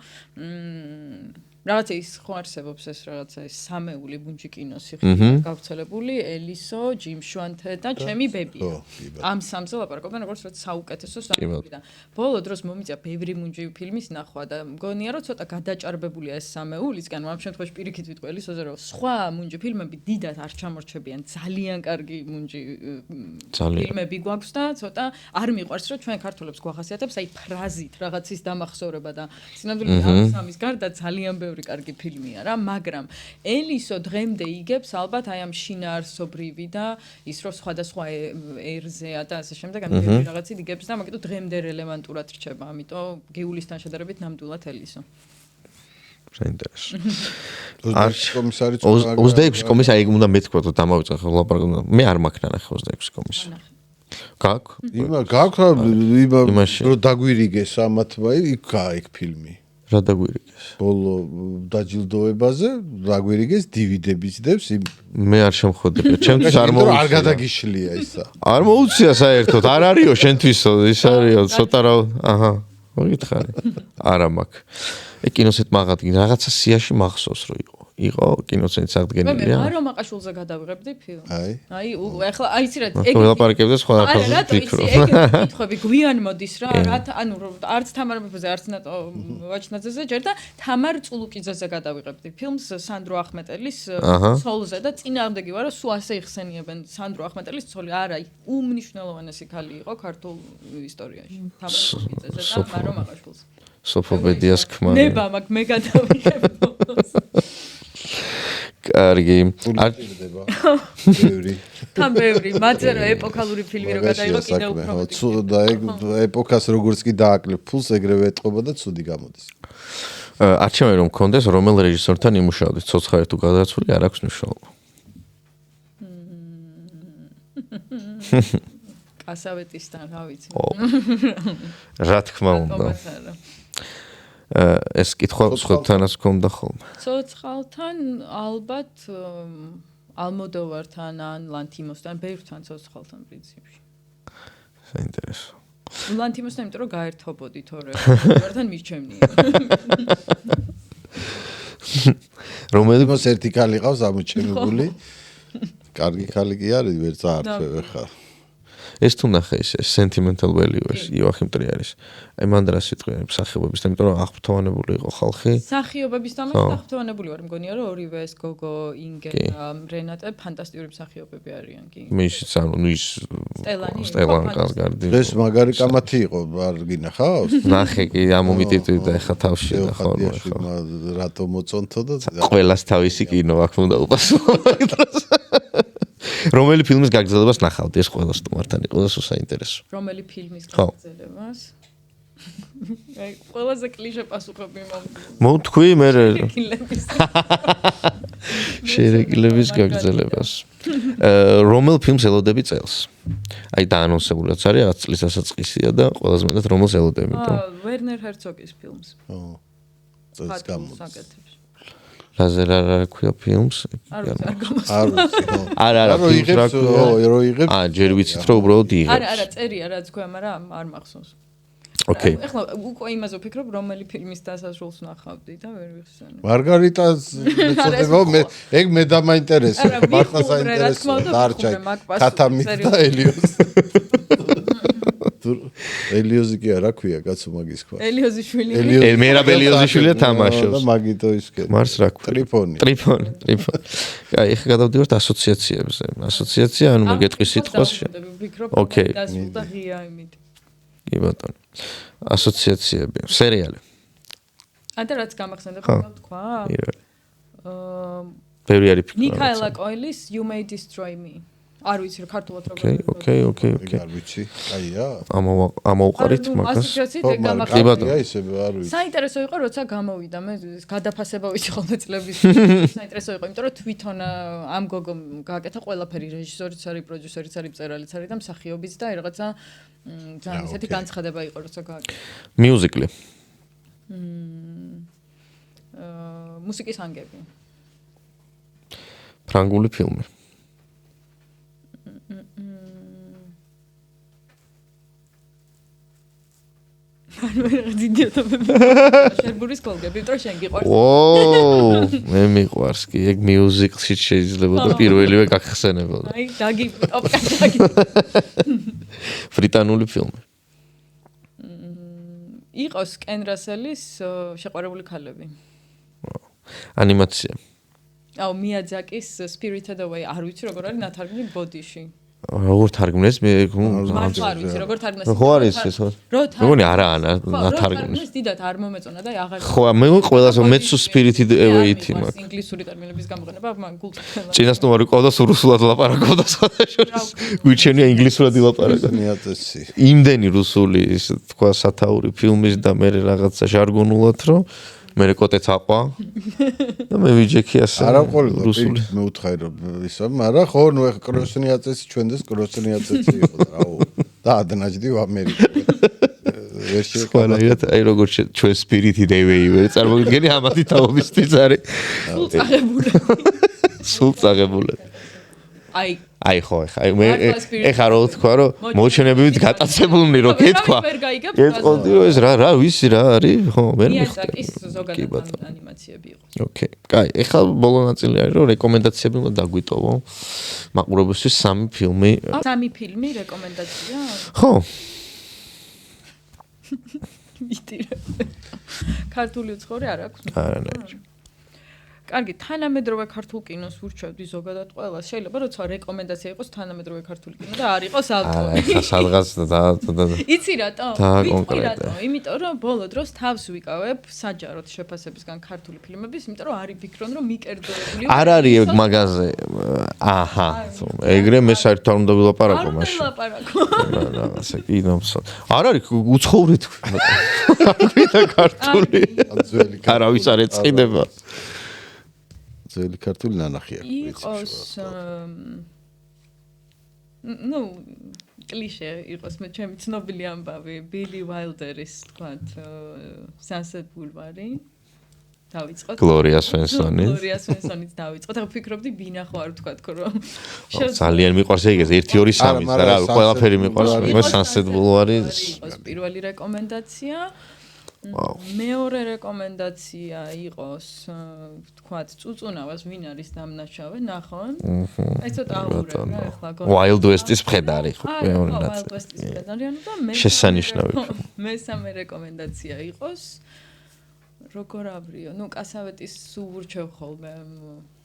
რაღაცა ის ხო არსებობს ეს რაღაცა ეს სამეული ბუნჯი კინოსი გავრცელებული ელისო ჯიმ შვანთე და ჩემი ბებია ამ სამზე ლაპარაკობენ როგორც რაც საუკეთესო სამეული და ბოლო დროს მომიწია ბევრი ბუნჯი ფილმის ნახვა და მგონია რომ ცოტა გადაჭარბებულია ეს სამეულისგან ამ შემთხვევაში პირიქით ვიტყვი ელისოზე რომ სხვა ბუნჯი ფილმები დიდად არ ჩამორჩებიან ძალიან კარგი ბუნჯი ფილმები გვაქვს და ცოტა არ მიყვარს რომ ჩვენ ქართველებს გვახასიათებს აი ფრაზით რაღაცის დამახსოვრება და სინამდვილეში ამ სამის გარდა ძალიან კარგი ფილმია რა, მაგრამ ელისო დღემდე იგებს ალბათ აი ამ შინაარსობრივი და ის რომ სხვადასხვა ერზეა და ასე შემდეგ ამ რაღაცით იგებს და მაგიტო დღემდე რელევანტურად რჩება, ამიტომ გეულისთან შედარებით ნამდვილად ელისო. საინტერესო. 26 კომისარი 26 კომისარი უნდა მეთქვა და დამავიწყე ხო ლაპარაკობ. მე არ მაქვს ნახე 26 კომისარი. გაქვს? იმაში რომ დაგვირიგეს ამათმა იქ გაიქ ფილმი. რა დაგვირიგეს? ბოლო დაჯილდოებაზე დაგვირიგეს დივიდების დევს მე არ შემხვედრია. ჩემთვის არ მოუწია. არ გადაგიშლია ისა. არ მოუწია საერთოდ. არ არისო შენთვისო, ის არისო, ცოტა რა, აჰა. მოგითხარი. არა მაქვს. კინოსეთ მაღადგენ რაღაცა სიაში მახსოვს რომ იყო კინოცენტრ აღდგენილია. მე რომ მაყაშულზე გადავიღებდი ფილმს. აი ახლა აი იცი რა ეგ ველაპარაკებდეს სხვა ახალზე ფიქრობ. კითხვები გვიან მოდის რა ანუ არც თამარ მეფეზე არც ნატო ვაჩნაძეზე ჯერ და თამარ წულუკიძეზე გადავიღებდი ფილმს სანდრო ახმეტელის ცოლზე და წინააღმდეგი ვარ რომ სულ ასე იხსენიებენ სანდრო ახმეტელის ცოლი არა უმნიშვნელოვანესი ქალი იყო ქართულ ისტორიაში თამარ წულუკიძეზე და მარო მაყაშულზე. სოფობედიას ქმარი. ნება მაგ მე გადავიღებ. კარგი. არ ჭირდება. ბევრი. თან ბევრი, მათზე რა ეპოქალური ფილმი რო გადაიღო კიდე უფრო მეტი. და ეგ ეპოქას როგორც კი დააკლებ ფულს ეგრევე ეტყობა და ცუდი გამოდის. არჩევანი რომ მქონდეს რომელ რეჟისორთან იმუშავდით, ცოცხალი თუ გადაცული არ აქვს მნიშვნელობა. კასავეტისთან რა ვიცი. რა თქმა უნდა. ეს კითხვა სხვათანაც გქონდა ხოლმე. ცოცხალთან ალბათ ალმოდოვართან ან ლანთიმოსთან ბევრთან ცოცხალთან პრინციპში. საინტერესო. ლანთიმოსთან იმიტომ რომ გაერთობოდი თორე ალმოდოვართან მირჩევნია. რომელი მოს ერთი ქალი ყავს ამოჩენებული. კარგი ქალი კი არის, ვერ წაართვევ ხა. ეს თუ ნახე ეს sentimental value ეს იოახიმ ტრიარის. აი მან რა სიტყვია მსახიობების, იმიტომ რომ აღფრთოვანებული იყო ხალხი. მსახიობების თამაში აღფრთოვანებული ვარ, მგონია რომ ორივე ეს გოგო, ინგენ, რენატე ფანტასტიკური მსახიობები არიან კი. მისიც ანუ ის სტელანი კარგი. ეს მაგარი კამათი იყო, არ გინახავს? ნახე კი ამომიტიტვი და ეხა თავში და ხოლმე ხო. რატო მოწონთო და ყველას თავისი კინო აქვს უნდა უპასუხო. რომელი ფილმის გაგრძელებას ნახავდი ეს ყველა სტუმართან იყო და სულ საინტერესო. რომელი ფილმის გაგრძელებას? აი, ყველაზე კლიშე პასუხები მოვთქვი მე შერეგილების გაგრძელებას. რომელ ფილმს ელოდები წელს? აი დაანონსებულაც არის რაღაც წლის დასაწყისია და ყველაზე მეტად რომელს ელოდები და ვერნერ ჰერცოგის ფილმს. ო. წელს გამოდის. რაზე რა ქვია ფილმს? არ გამოს. არა, იღებს, რო იღებს. ჯერ ვიცით რომ უბრალოდ იღებს. არა, წერია რაც ქვია, მაგრამ არ მახსოვს. ოკეი. ეხლა უკვე იმაზე ვფიქრობ, რომელი ფილმის დასასრულს ნახავდი და ვერ ვიხსენებ. მარგარიტას მეწოდება მე ეგ მე დამაინტერესებს. მართლა საინტერესოა დარჩა. ქათამით და ელიოზ. ელიოზი კი არა ქვია კაცო მაგის ქვა. ელიოზიშვილი. მერაბ ელიოზიშვილია თამაშობს. და მაგითო ისკე. მარს რა ქვია? ტრიფონი. აი, ეხლა გადავდივართ ასოციაციებზე. ასოციაცია, ანუ მეგეთყვის სიტყვას. ოკეი. დასრულდა ღია იმით. კი ბატონო. ასოციაციები, სერიალი. ანდა რაც გამახსენდა თქვა? ბევრი არის ფიქრობ. მიქაელა კოილის You May Destroy Me. არ ვიცი რა ქართულად როგორ. ოკეი. არ ვიცი. აია. ამოუყარით მაგას. ასოციაციით ეგ გამახსენდა. კი ბატონო. ისე არ ვიცი. საინტერესო იყო როცა გამოვიდა მე გადაფასება ვიცი ხოლმე წლების. საინტერესო იყო, იმიტომ რომ თვითონ ამ გოგომ გააკეთა ყველაფერი, რეჟისორიც არის, პროდიუსერიც არის, მწერალიც არის და მსახიობიც და აი რაღაცა ძალიან ისეთი განცხადება იყო როცა გააკეთა. მიუზიკლი. მუსიკის ანგები. ფრანგული ფილმი. შერბურის კოლგები, იმიტომ რომ შენ გიყვარს. ო, მე მიყვარს კი, ეგ მიუზიკლში შეიძლება და პირველივე გახსენებოდა. აი, დაგი. ბრიტანული ფილმი. იყოს კენ რასელის შეყვარებული ქალები. ანიმაცია. აუ, მიაძაკის Spirited Away, არ ვიცი როგორ არის ნათარგმნი ბოდიში. როგორ თარგმნეს მე მართლა არ ვიცი როგორ თარგმნეს. ხო არის ეს ხო? მეგონი არა ნათარგმნეს. დიდად არ მომეწონა და აღარ. ხო, მე ყველაზე მეც Spirited Away-ი მაქვს. ინგლისური ტერმინების გამოყენება მაგ გულწრფელად. წინასწარმეტი ყავდა სულ რუსულად ლაპარაკობდა სხვადასხვა. გვიჩენია ინგლისურად ილაპარაკა. მეათესი. იმდენი რუსული ის თქვა სათაური ფილმის და მე რაღაცა ჟარგონულად რომ მე კოტეც აყვა და მე ვიჯექი ასე არა ყოველდღე მე უთხარი რომ ისო მაგრამ ხო ნუ ეხა კროსნია წესი ჩვენდეს კროსნია წესი იყო და აუ და ადნაჯდი ამერიკა ვერ შეკვანაირად აი როგორ ჩვენ Spirited Away ვერ წარმოგიდგენი ამათი თაობისთვის არის სულ წაღებული აი ხო ეხა მე ეხა რო თქვა რომ მოჩვენებივით გატაცებულნი რო გეთქვა გეტყოდი რომ ეს რა ვიცი რა არის ხო ვერ მიხვდი ზოგადად ანიმაციები იყო ოკეი კაი ეხა ბოლო ნაწილი არის რომ რეკომენდაციები უნდა დაგვიტოვო მაყურებელისთვის სამი ფილმი რეკომენდაცია ხო მიტირე ქართული უცხოური არ აქვს არანაირი კარგი, თანამედროვე ქართულ კინოს ვურჩევდი ზოგადად ყველას. შეიძლება როცა რეკომენდაცია იყოს თანამედროვე ქართული კინო და არ იყოს ავტორი. არა, ხა სადღაც და იცი რატო? ვიტყვი რატო? იმიტომ რომ ბოლო დროს თავს ვიკავებ საჯაროდ შეფასებისგან ქართული ფილმების, იმიტომ რომ არის ფიქრობ რომ მიკერდოებული. არ არის ეგ მაგაზე. აჰა. ეგრე მე საერთოდ არ უნდა ვილაპარაკო მაშინ. რაღაცა კინოს. არ არის უცხოური თქვი. აკვირდა ქართული. არავის არ ეწყინება. ძველი ქართული ნანახი აქვს იყოს ნუ კლიშე იყოს მე ჩემი ცნობილი ამბავი ბილი უაილდერის თქვათ Sunset Boulevard დავიწყოთ. გლორია სვენსონი. გლორია სვენსონიც დავიწყოთ. ახლა ვფიქრობდი ბინა ხო არ ვთქვათ, რომ ძალიან მიყვარს ეგ 1 2 3 და რა ყველაფერი მიყვარს მე Sunset Boulevard-ის იყოს პირველი რეკომენდაცია. მეორე რეკომენდაცია იყოს ვთქვათ წუწუნავას ვინ არის დამნაშავე ნახონ. აი ცოტა აღურებ რა ახლა Wild West-ის მხედარი ხო მეორე ნაწილი. Wild West-ის მხედარი ანუ და შესანიშნავი მესამე რეკომენდაცია იყოს როგორ აბრიო ნუ კასავეტის სურჩევ ხოლმე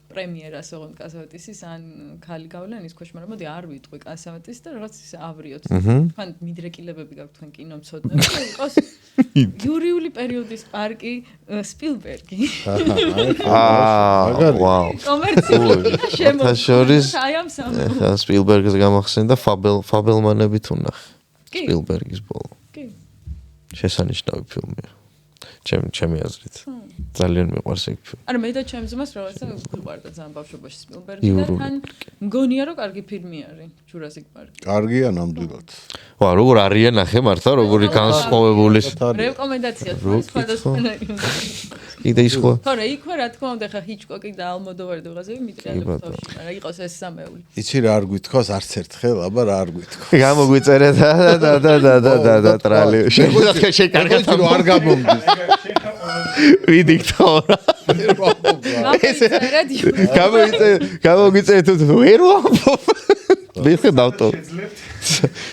პრემიერას ოღონდ კასავეტისის ან ქალი გავლენის ქვეშ მაგრამ მოდი არ ვიტყვი კასავეტის და რაღაც ისე ავრიოთ თქვენ მიდრეკილებები გაქვთ თქვენ კინომცოდნე იყოს იურიული პერიოდის პარკი სპილბერგი ვაუ კომერციული შორის აი ამ სამს სპილბერგს გამახსენდა ფაბელმანები თუ ნახე სპილბერგის ბოლო კი შესანიშნავი ფილმია ჩემი აზრით ძალიან მიყვარს ეგ ფილმი. არა მე და ჩემს ძმას რაღაცა გვიყვარდა ძალიან ბავშვობაში სპილბერგი და თან მგონია რომ კარგი ფილმი არის Jurassic Park. კარგია ნამდვილად. ვა როგორ არიან ნახე მართლა როგორი განსხვავებული რეკომენდაცია სხვადასხვა. კიდე ის ხო? თორე იქვე რა თქმა უნდა ხა ჰიჩკოკი და ალმოდოვარი და ვიღაცები მიტრიალებს თავში. რა იყოს ეს სამეული. იცი რა არ გვითქოს არც ერთხელ, აბა რა არ გვითქოს. გამოგვიწერე და ტრალი. შეკარგა რომ არ გამომდის. ვიდიქტორა. გამოგვიწერე თუ ვერ ვამბობ. მე ხედავთო.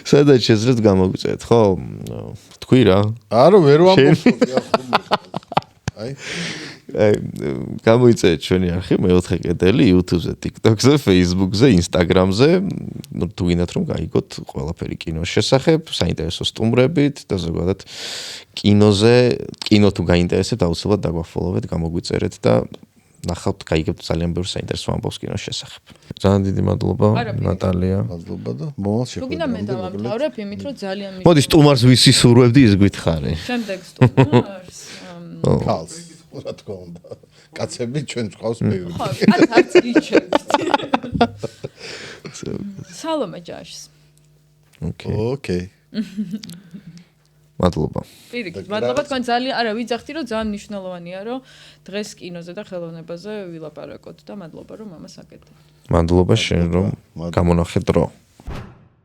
სადაც შეძლებთ გამოგვიწერეთ, ხო? თქვი რა. არა ვერ ვამბობ. აი გამოიწერეთ ჩვენი არხი მეოთხე კედელი YouTube-ზე, TikTok-ზე, Facebook-ზე, Instagram-ზე. ნუ თუ გინდათ რომ გაიგოთ ყველაფერი კინოს შესახებ, საინტერესო სტუმრებით და ზოგადად კინო თუ გაინტერესებთ, აუცილებლად დაგვაფოლოვეთ, გამოგვიწერეთ და ნახავთ, გაიგებთ ძალიან ბევრ საინტერესო ამბავს კინოს შესახებ. ძალიან დიდი მადლობა ნატალია. მადლობა და მომავალ თუ გინდა მე დავამთავრებ იმით რომ ძალიან მოდი სტუმარს ვისი სურვებდი ის გითხარი. შემდეგ სტუმარს ქალს რა თქმა უნდა. კაცები ჩვენ გვყავს ბევრი. ხო, კაც არც გიჩვენებთ. სალომე ჯაშს. ოკეი. მადლობა. პირიქით, მადლობა თქვენ ძალიან, არა, ვიძახდი რომ ძალიან მნიშვნელოვანია რომ დღეს კინოზე და ხელოვნებაზე ვილაპარაკოთ და მადლობა რომ ამას აკეთებთ. მადლობა შენ რომ გამონახე დრო.